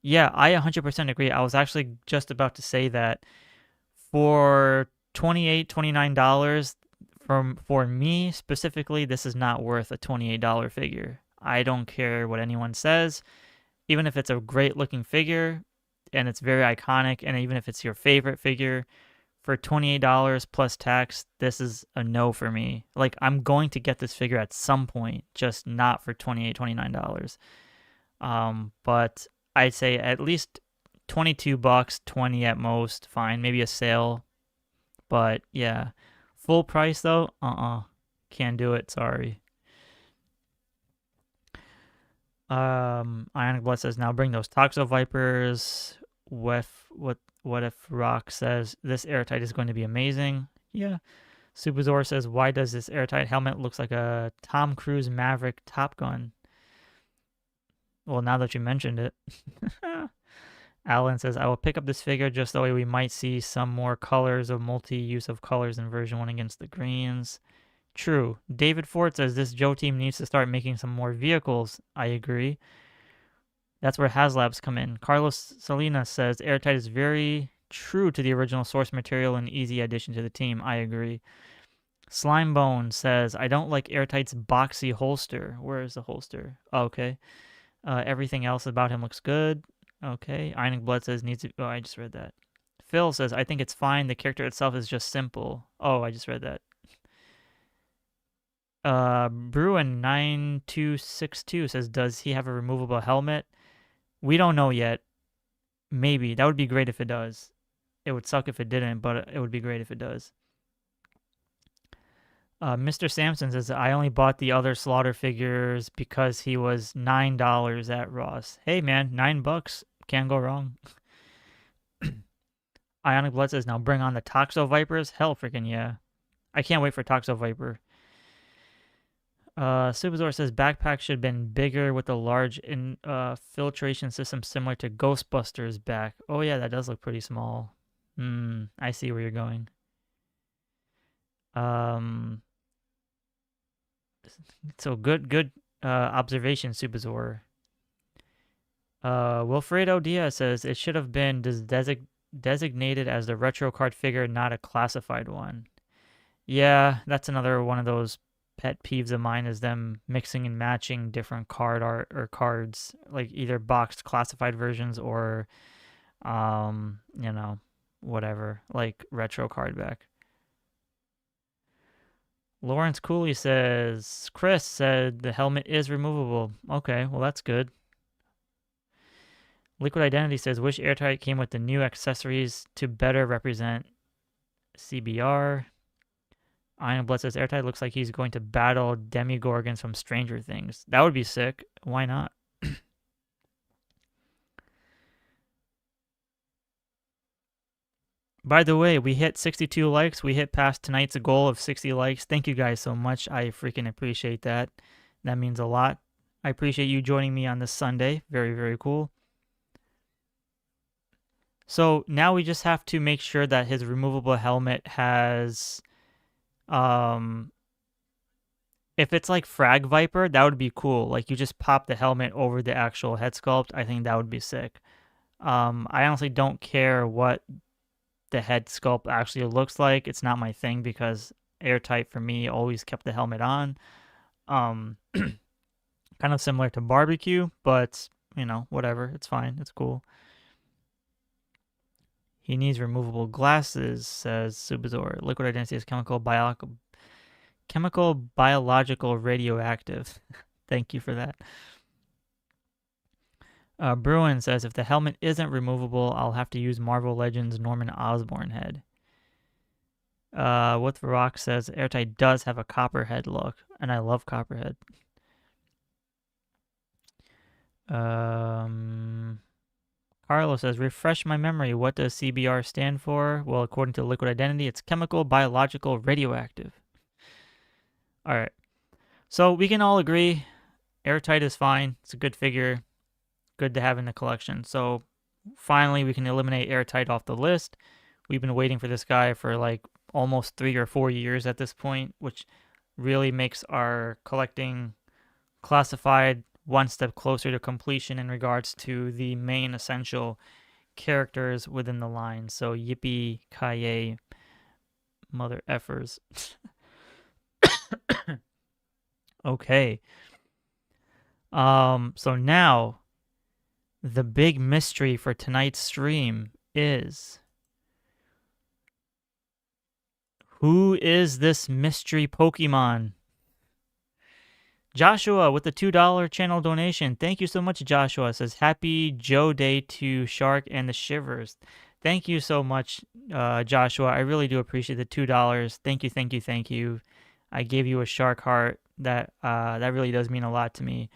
[SPEAKER 1] Yeah, I 100% agree. I was actually just about to say that for $28, $29 for me specifically, this is not worth a $28 figure. I don't care what anyone says. Even if it's a great looking figure and it's very iconic, and even if it's your favorite figure, for $28 plus tax, this is a no for me. Like, I'm going to get this figure at some point, just not for $28, $29. But I'd say at least 22 bucks, 20 at most, fine. Maybe a sale. But yeah, full price though, can't do it, sorry. Ionic Blood says now bring those Toxo Vipers. What if Rock says this Airtight is going to be amazing? Yeah. Supazor says, why does this Airtight helmet looks like a Tom Cruise Maverick Top Gun? Well, now that you mentioned it. Alan says, I will pick up this figure just the way we might see some more colors of multi-use of colors in version 1 against the greens. True. David Ford says this Joe team needs to start making some more vehicles. I agree. That's where Haslabs come in. Carlos Salinas says Airtight is very true to the original source material and easy addition to the team. I agree. Slimebone says, I don't like Airtight's boxy holster. Where is the holster? Oh, okay. Everything else about him looks good. Okay. Ionic Blood says needs to... Oh, I just read that. Phil says, I think it's fine. The character itself is just simple. Oh, I just read that. Bruin9262 says, does he have a removable helmet? We don't know yet. Maybe. That would be great if it does. It would suck if it didn't, but it would be great if it does. Mr. Sampson says, I only bought the other Slaughter figures because he was $9 at Ross. Hey, man, $9. Can't go wrong. Ionic Blood says, now bring on the Toxo Vipers. Hell freaking yeah. I can't wait for Toxo Viper. Supazor says backpack should have been bigger with a large filtration system similar to Ghostbusters back. Oh yeah, that does look pretty small. I see where you're going. So good observation, Supazor. Wilfredo Diaz says it should have been designated as the retro card figure, not a classified one. Yeah, that's another one of those pet peeves of mine, is them mixing and matching different card art or cards, like either boxed classified versions or whatever, like retro card back. Lawrence Cooley says Chris said the helmet is removable. Okay, well that's good. Liquid Identity says wish Airtight came with the new accessories to better represent CBR. Iron Blood says Airtight looks like he's going to battle Demigorgons from Stranger Things. That would be sick. Why not? By the way, we hit 62 likes. We hit past tonight's goal of 60 likes. Thank you guys so much. I freaking appreciate that. That means a lot. I appreciate you joining me on this Sunday. Very, very cool. So now we just have to make sure that his removable helmet has, if it's like Frag Viper, that would be cool. Like you just pop the helmet over the actual head sculpt. I think that would be sick. I honestly don't care what the head sculpt actually looks like. It's not my thing because Airtight for me always kept the helmet on. Kind of similar to Barbecue, but you know, whatever. It's fine. It's cool. He needs removable glasses, says Subazor. Liquid identity is chemical, biological, radioactive. Thank you for that. Bruin says, if the helmet isn't removable, I'll have to use Marvel Legends Norman Osborn head. With Rock says, Airtight does have a Copperhead look, and I love Copperhead. Carlos says, refresh my memory. What does CBR stand for? Well, according to Liquid Identity, it's chemical, biological, radioactive. All right. So we can all agree Airtight is fine. It's a good figure. Good to have in the collection. So finally, we can eliminate Airtight off the list. We've been waiting for this guy for like almost 3 or 4 years at this point, which really makes our collecting classified one step closer to completion in regards to the main essential characters within the line. So yippee ki mother effers. Okay. So now the big mystery for tonight's stream is, who is this mystery Pokemon? Joshua with the $2 channel donation. Thank you so much, Joshua. Says, happy Joe Day to Shark and the Shivers. Thank you so much, Joshua. I really do appreciate the $2. Thank you, thank you, thank you. I gave you a shark heart. That really does mean a lot to me.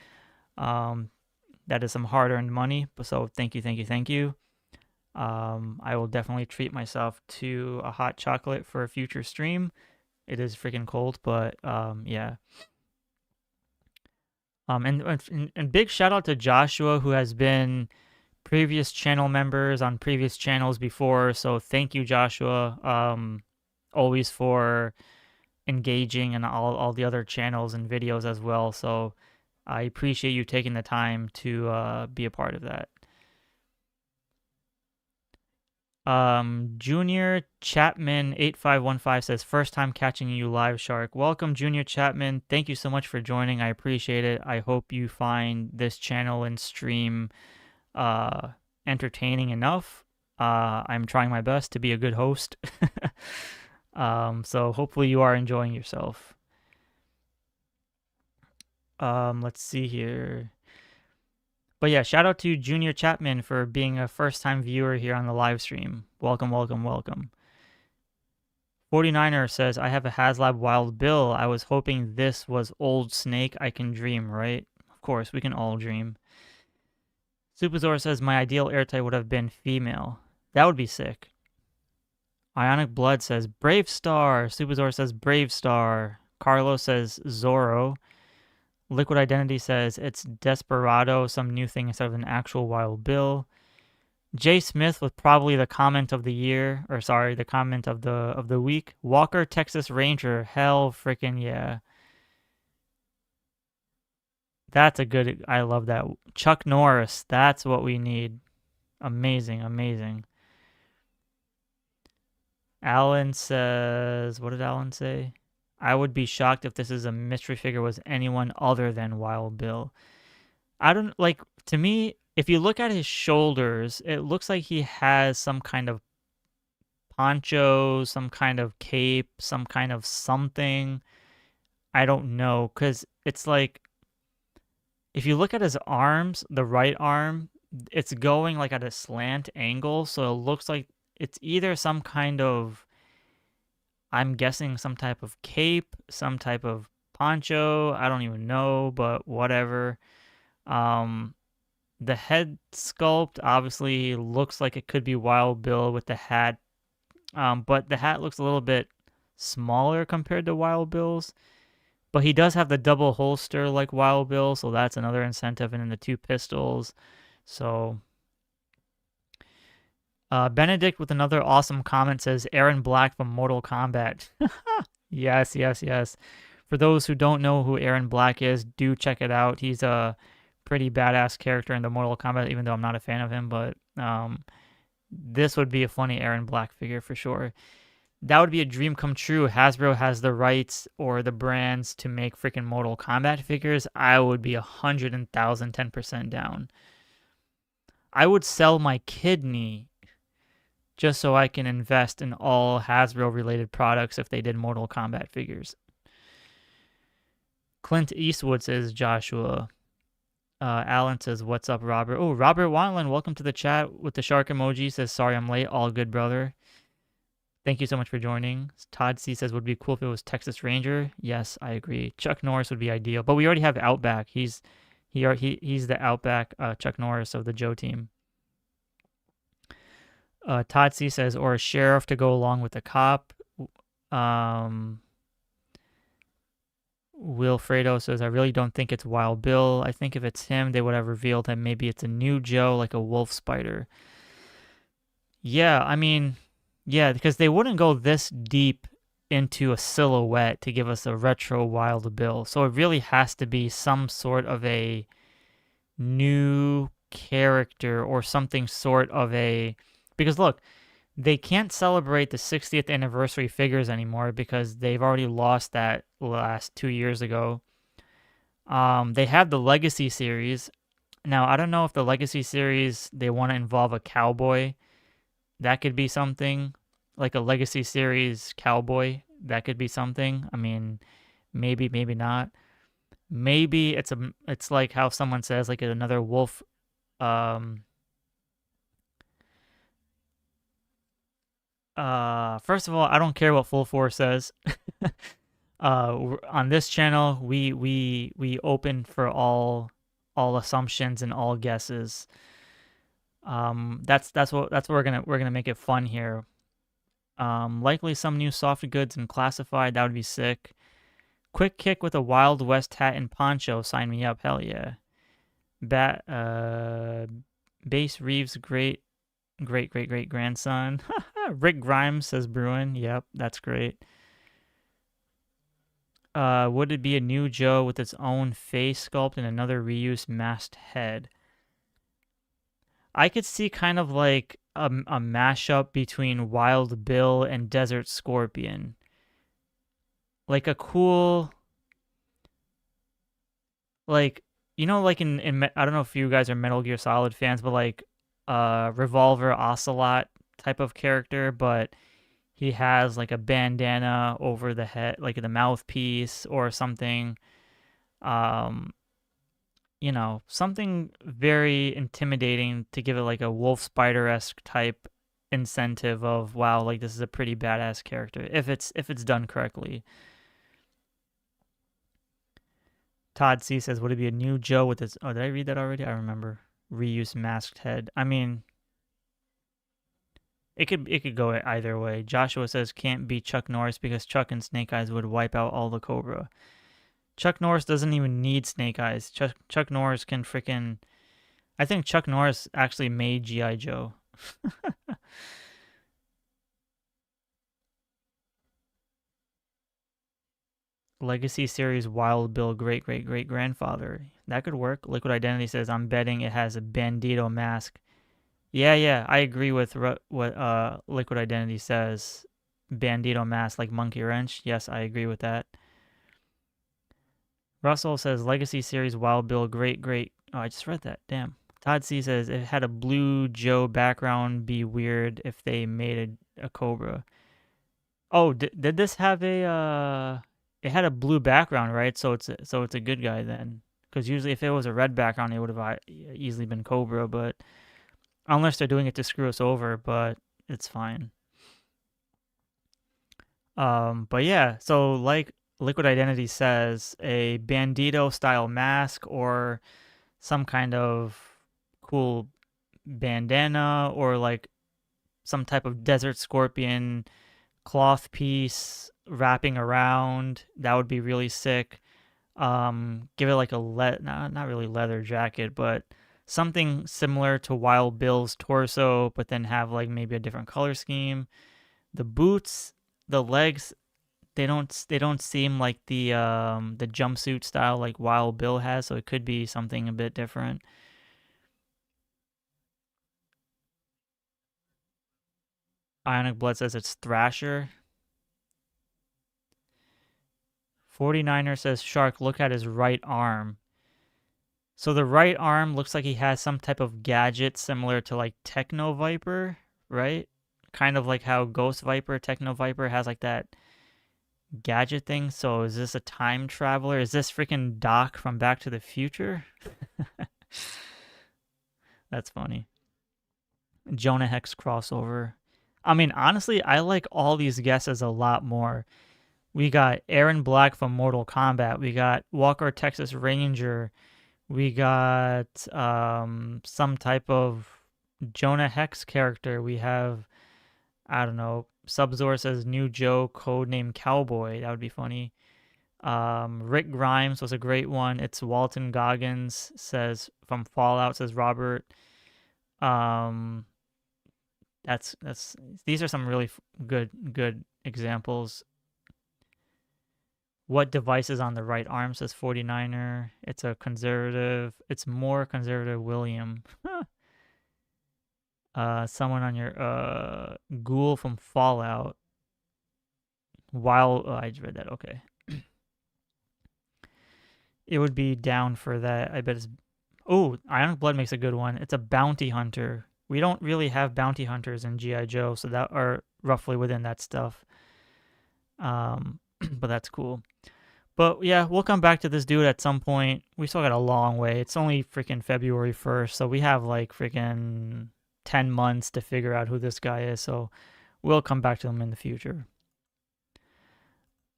[SPEAKER 1] That is some hard-earned money. So thank you, thank you, thank you. I will definitely treat myself to a hot chocolate for a future stream. It is freaking cold, but yeah. And big shout out to Joshua, who has been previous channel members on previous channels before. So thank you, Joshua. Always for engaging in all the other channels and videos as well. So I appreciate you taking the time to be a part of that. Junior Chapman 8515 says, first time catching you live, Shark. Welcome, Junior Chapman. Thank you so much for joining. I appreciate it. I hope you find this channel and stream entertaining enough. I'm trying my best to be a good host. So hopefully you are enjoying yourself. Let's see here. But yeah, shout out to Junior Chapman for being a first-time viewer here on the live stream. Welcome, welcome, welcome. 49er says, I have a Haslab Wild Bill. I was hoping this was Old Snake. I can dream, right? Of course, we can all dream. Supazor says, my ideal Airtight would have been female. That would be sick. Ionic Blood says, Brave Star. Supazor says, Brave Star. Carlos says, Zorro. Liquid Identity says it's Desperado, some new thing instead of an actual Wild Bill. Jay Smith with probably the comment of the year, or sorry, the comment of the week. Walker Texas Ranger, hell freaking yeah. That's a good, I love that. Chuck Norris, that's what we need. Amazing, amazing. Alan says, what did Alan say? I would be shocked if this is a mystery figure was anyone other than Wild Bill. I don't, like, to me, if you look at his shoulders, it looks like he has some kind of poncho, some kind of cape, some kind of something. I don't know, because it's like, if you look at his arms, the right arm, it's going like at a slant angle, so it looks like it's either some kind of, I'm guessing some type of cape, some type of poncho. I don't even know, but whatever. The head sculpt obviously looks like it could be Wild Bill with the hat But the hat looks a little bit smaller compared to Wild Bill's. But he does have the double holster like Wild Bill, so that's another incentive, and then the two pistols. So Benedict with another awesome comment says Aaron Black from Mortal Kombat. Yes, yes, yes. For those who don't know who Aaron Black is, do check it out. He's a pretty badass character in the Mortal Kombat, even though I'm not a fan of him. But this would be a funny Aaron Black figure for sure. That would be a dream come true. Hasbro has the rights or the brands to make freaking Mortal Kombat figures. I would be 110% down. I would sell my kidney just so I can invest in all Hasbro related products if they did Mortal Kombat figures. Clint Eastwood says Joshua. Alan says, what's up, Robert? Oh, Robert Wanlin, welcome to the chat with the shark emoji. Says, sorry I'm late. All good, brother. Thank you so much for joining. Todd C says, would be cool if it was Texas Ranger. Yes, I agree. Chuck Norris would be ideal. But we already have Outback. He's the Outback Chuck Norris of the Joe team. Todd C says, or a sheriff to go along with the cop. Wilfredo says, I really don't think it's Wild Bill. I think if it's him, they would have revealed him. Maybe it's a new Joe, like a wolf spider. Yeah, I mean, yeah, because they wouldn't go this deep into a silhouette to give us a retro Wild Bill. So it really has to be some sort of a new character or something sort of a... Because look, they can't celebrate the 60th anniversary figures anymore because they've already lost that last 2 years ago. They have the Legacy series. Now, I don't know if the Legacy series, they want to involve a cowboy. That could be something. Like a Legacy series cowboy. That could be something. I mean, maybe, maybe not. Maybe it's like how someone says, like another wolf... First of all, I don't care what Full Force says. On this channel, we open for all assumptions and all guesses. That's what we're gonna make it fun here. Likely some new soft goods and classified. That would be sick. Quick kick with a Wild West hat and poncho. Sign me up. Hell yeah. Base Reeves, great grandson. Rick Grimes says Bruin. Yep, that's great. Would it be a new Joe with its own face sculpt and another reused masked head? I could see kind of like a mashup between Wild Bill and Desert Scorpion. Like a cool... Like, you know, like in I don't know if you guys are Metal Gear Solid fans, but like Revolver Ocelot type of character, but he has like a bandana over the head, like the mouthpiece or something. You know, something very intimidating to give it like a wolf spider-esque type incentive of, wow, like this is a pretty badass character if it's done correctly. Todd C says, would it be a new Joe with its... Oh, did I read that already? I remember. Reuse masked head. I mean, it could go either way. Joshua says, can't beat Chuck Norris because Chuck and Snake Eyes would wipe out all the Cobra. Chuck Norris doesn't even need Snake Eyes. Chuck Norris can freaking... I think Chuck Norris actually made G.I. Joe. Legacy series Wild Bill great-great-great-grandfather. That could work. Liquid Identity says, I'm betting it has a Bandito mask. Yeah, I agree with what Liquid Identity says. Bandito mask like Monkey Wrench. Yes, I agree with that. Russell says, Legacy series Wild Bill great. Oh, I just read that. Damn. Todd C says, it had a blue Joe background. Be weird if they made a Cobra. Oh, did this have a... It had a blue background, right? So it's a good guy then. Because usually if it was a red background, it would have easily been Cobra. But unless they're doing it to screw us over, but it's fine. But yeah, so like Liquid Identity says, a Bandito style mask or some kind of cool bandana or like some type of desert scorpion cloth piece wrapping around. That would be really sick. Give it like a not really leather jacket, but something similar to Wild Bill's torso, but then have like maybe a different color scheme. The boots, the legs, they don't seem like the jumpsuit style like Wild Bill has, so it could be something a bit different. Ionic Blood says it's Thrasher. 49er says Shark, look at his right arm. So the right arm looks like he has some type of gadget similar to like Techno Viper, right? Kind of like how Ghost Viper, Techno Viper has like that gadget thing. So is this a time traveler? Is this freaking Doc from Back to the Future? That's funny. Jonah Hex crossover. I mean, honestly, I like all these guesses a lot more. We got Aaron Black from Mortal Kombat. We got Walker Texas Ranger. We got some type of Jonah Hex character. We have, I don't know, Subzor says New Joe, codename Cowboy. That would be funny. Rick Grimes was a great one. It's Walton Goggins says from Fallout, says Robert. That's these are some really good examples. What device is on the right arm, says 49er. It's a conservative. It's more conservative William. Someone on your Ghoul from Fallout. I just read that. Okay. It would be down for that. I bet it's. Oh, Ionic Blood makes a good one. It's a bounty hunter. We don't really have bounty hunters in G.I. Joe, so that are roughly within that stuff. But that's cool. But yeah, we'll come back to this dude at some point. We still got a long way. It's only freaking February 1st, so we have like freaking 10 months to figure out who this guy is. So we'll come back to him in the future.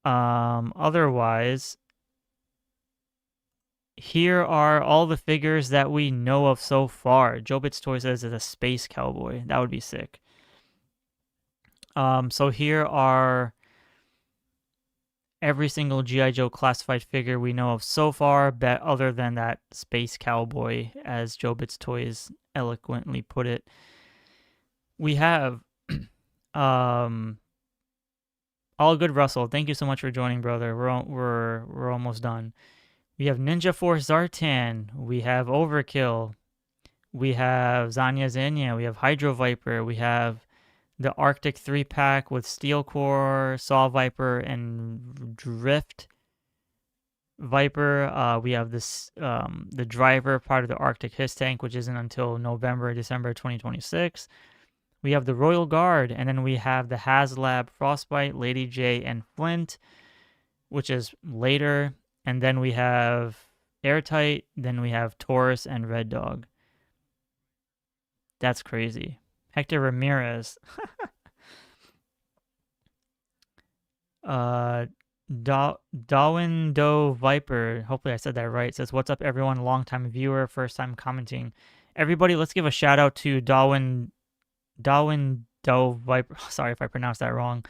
[SPEAKER 1] Otherwise, here are all the figures that we know of so far. Jobit's Toy says it's a space cowboy. That would be sick. So here are every single G.I. Joe classified figure we know of so far, other than that space cowboy, as Jobit's Toys eloquently put it. We have all good, Russell. Thank you so much for joining, brother. We're almost done. We have Ninja Force Zartan. We have Overkill. We have Zanya. We have Hydro Viper. We have the Arctic 3-pack with Steel Core, Saw Viper, and Drift Viper. We have this the driver part of the Arctic His Tank, which isn't until December 2026. We have the Royal Guard, and then we have the Haslab Frostbite, Lady Jaye, and Flint, which is later. And then we have Airtight, then we have Taurus and Reddog. That's crazy. Hector Ramirez. Darwin Doe Viper, hopefully I said that right, says, what's up everyone, long time viewer, first time commenting. Everybody, let's give a shout out to Darwin Doe Viper. Sorry if I pronounced that wrong.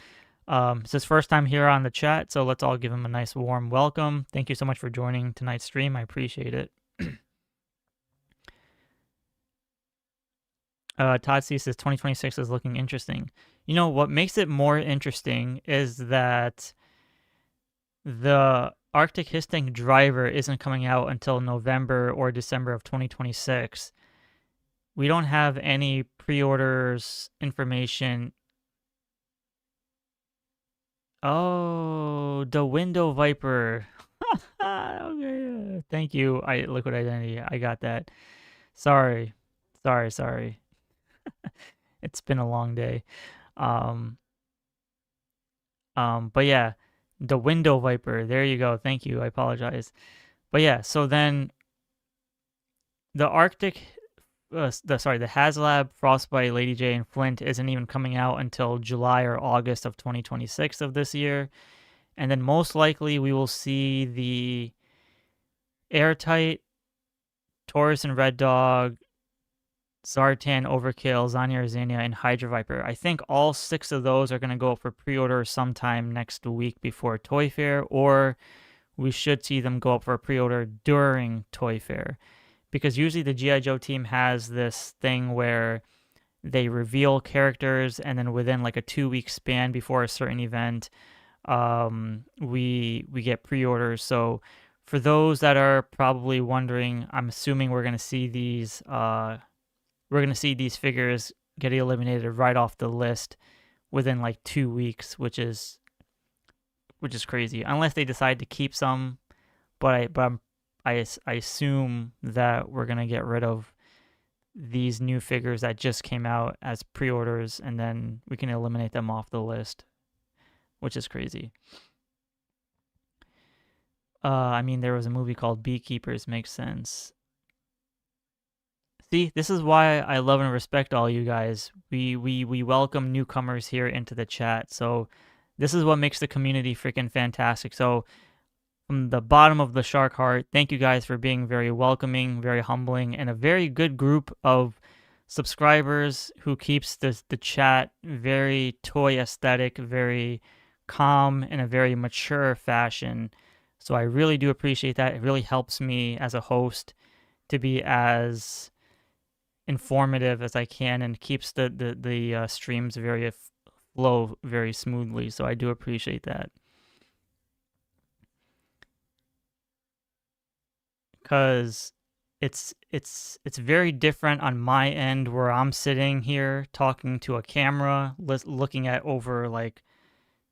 [SPEAKER 1] It's his first time here on the chat, so let's all give him a nice warm welcome. Thank you so much for joining tonight's stream. I appreciate it. Todd C says 2026 is looking interesting. You know, what makes it more interesting is that the Arctic His Tank driver isn't coming out until November or December of 2026. We don't have any pre-orders information. Oh, the Window Viper. Okay, thank you. Liquid Identity. I got that. Sorry. It's been a long day. But yeah, the Window Viper. There you go. Thank you. I apologize. But yeah, so then the the Haslab, Frostbite, Lady Jaye, and Flint isn't even coming out until July or August of 2026 of this year. And then most likely we will see the Airtight, Taurus and Reddog, Zartan, Overkill, Zanya, Zanya, and Hydra Viper. I think all 6 of those are going to go up for pre-order sometime next week before Toy Fair, or we should see them go up for pre-order during Toy Fair. Because usually the G.I. Joe team has this thing where they reveal characters, and then within like a 2-week span before a certain event, we get pre-orders. So for those that are probably wondering, I'm assuming we're gonna see these figures get eliminated right off the list within like 2 weeks, which is crazy. Unless they decide to keep some, but I assume that we're gonna get rid of these new figures that just came out as pre-orders, and then we can eliminate them off the list, which is crazy. I mean, there was a movie called Beekeepers, makes sense. See, this is why I love and respect all you guys. We welcome newcomers here into the chat, so this is what makes the community freaking fantastic. So from the bottom of the shark heart, thank you guys for being very welcoming, very humbling, and a very good group of subscribers who keeps the chat very toy aesthetic, very calm, in a very mature fashion. So I really do appreciate that. It really helps me as a host to be as informative as I can, and keeps the streams very flow very smoothly. So I do appreciate that. Because it's very different on my end, where I'm sitting here talking to a camera, looking at over like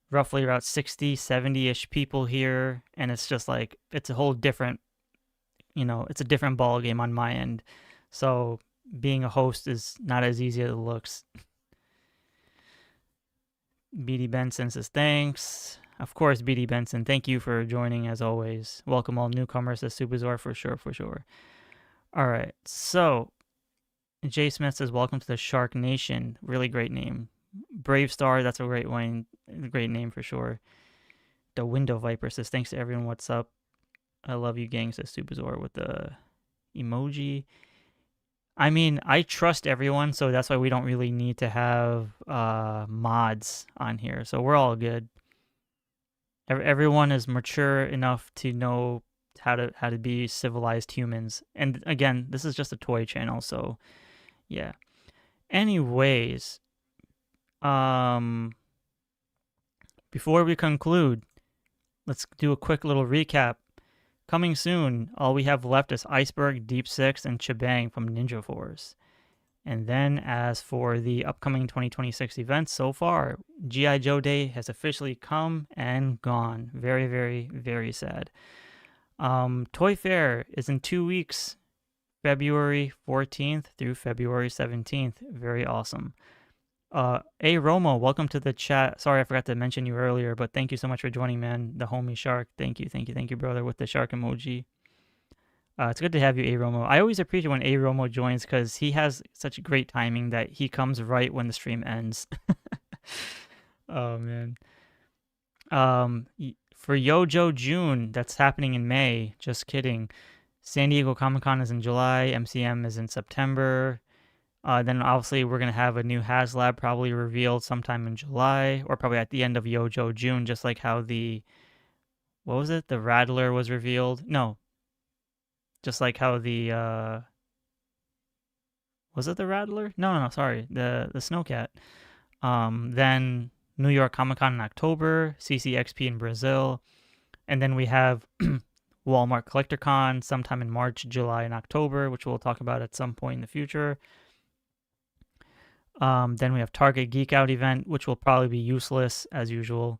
[SPEAKER 1] roughly about 60, 70-ish people here, and it's just like, it's a whole different, it's a different ball game on my end. So being a host is not as easy as it looks. BD Benson says thanks. Of course, BD Benson, thank you for joining as always. Welcome all newcomers to Superzor for sure. All right, so Jay Smith says welcome to the Shark Nation. Really great name. Brave Star, that's a great name for sure. The Window Viper says thanks to everyone. What's up? I love you, gang. Says Superzor with the emoji. I mean, I trust everyone, so that's why we don't really need to have mods on here. So we're all good. Everyone is mature enough to know how to be civilized humans. And again, this is just a toy channel, so yeah. Anyways, before we conclude, let's do a quick little recap. Coming soon, all we have left is Iceberg, Deep Six, and Chibang from Ninja Force. And then as for the upcoming 2026 events, so far, G.I. Joe Day has officially come and gone. Very, very, very sad. Toy Fair is in 2 weeks, February 14th through February 17th. Very awesome. A Romo, welcome to the chat. Sorry, I forgot to mention you earlier, but thank you so much for joining, man. The homie Shark. Thank you, brother, with the shark emoji. It's good to have you, A Romo. I always appreciate when A Romo joins, because he has such great timing that he comes right when the stream ends. Oh, man. For Yojo June, that's happening in May. Just kidding. San Diego Comic-Con is in July. MCM is in September. Then obviously we're going to have a new Haslab probably revealed sometime in July, or probably at the end of Yojo June, just like how the Rattler was revealed. No. Just like how the, was it the Rattler? No, sorry. The Snowcat. Then New York Comic-Con in October, CCXP in Brazil. And then we have Walmart CollectorCon sometime in March, July, and October, which we'll talk about at some point in the future. Then we have Target Geek Out event, which will probably be useless as usual.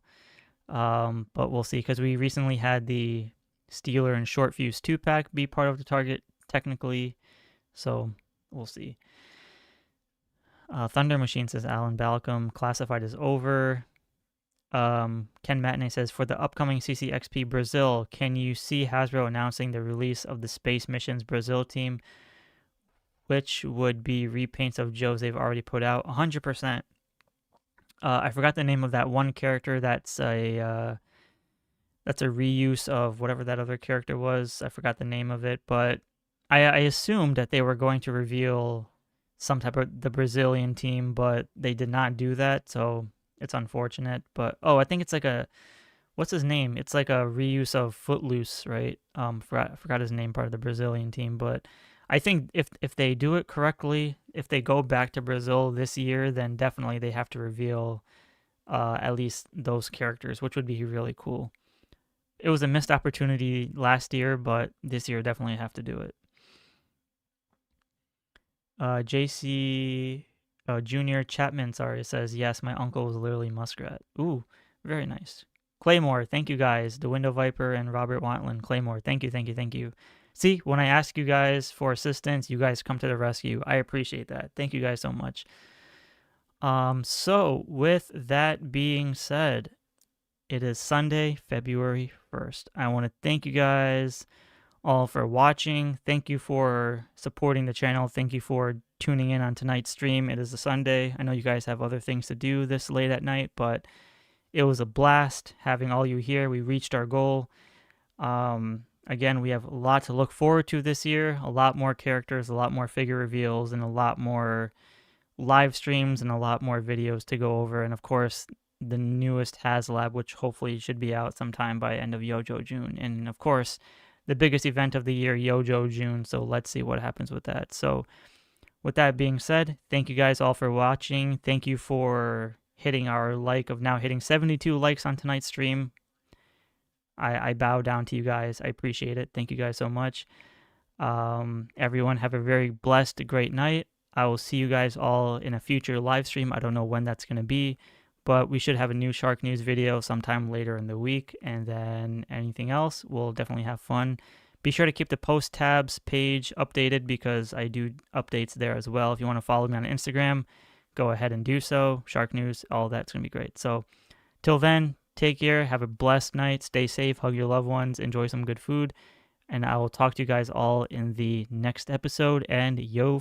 [SPEAKER 1] But we'll see, because we recently had the Steeler and Short Fuse 2-pack be part of the Target technically. So we'll see. Thunder Machine says Alan Balcom, Classified is over. Ken Matinee says, for the upcoming CCXP Brazil, can you see Hasbro announcing the release of the Space Missions Brazil team, which would be repaints of Joes they've already put out? 100%. I forgot the name of that one character that's a reuse of whatever that other character was. I forgot the name of it, but I assumed that they were going to reveal some type of the Brazilian team, but they did not do that, so it's unfortunate. But oh, I think it's like a what's his name? It's like a reuse of Footloose, right? Forgot his name, part of the Brazilian team, but I think if they do it correctly, if they go back to Brazil this year, then definitely they have to reveal at least those characters, which would be really cool. It was a missed opportunity last year, but this year definitely have to do it. JC Junior Chapman, sorry, says yes. My uncle was literally Muskrat. Ooh, very nice. Claymore, thank you guys. The Window Viper and Robert Wantland. Claymore, thank you, thank you, thank you. See, when I ask you guys for assistance, you guys come to the rescue. I appreciate that. Thank you guys so much. So with that being said, it is Sunday, February 1st. I want to thank you guys all for watching. Thank you for supporting the channel. Thank you for tuning in on tonight's stream. It is a Sunday. I know you guys have other things to do this late at night, but it was a blast having all you here. We reached our goal. Again, we have a lot to look forward to this year. A lot more characters, a lot more figure reveals, and a lot more live streams and a lot more videos to go over. And of course, the newest Haslab, which hopefully should be out sometime by end of Yojo June. And of course, the biggest event of the year, Yojo June. So let's see what happens with that. So with that being said, thank you guys all for watching. Thank you for hitting our like of now hitting 72 likes on tonight's stream. I bow down to you guys. I appreciate it. Thank you guys so much. Everyone have a very blessed, great night. I will see you guys all in a future live stream. I don't know when that's going to be, but we should have a new SHARKNEWZ video sometime later in the week. And then anything else, we'll definitely have fun. Be sure to keep the post tabs page updated because I do updates there as well. If you want to follow me on Instagram, go ahead and do so. SHARKNEWZ, all that's going to be great. So till then, take care. Have a blessed night. Stay safe. Hug your loved ones. Enjoy some good food. And I will talk to you guys all in the next episode. And yo.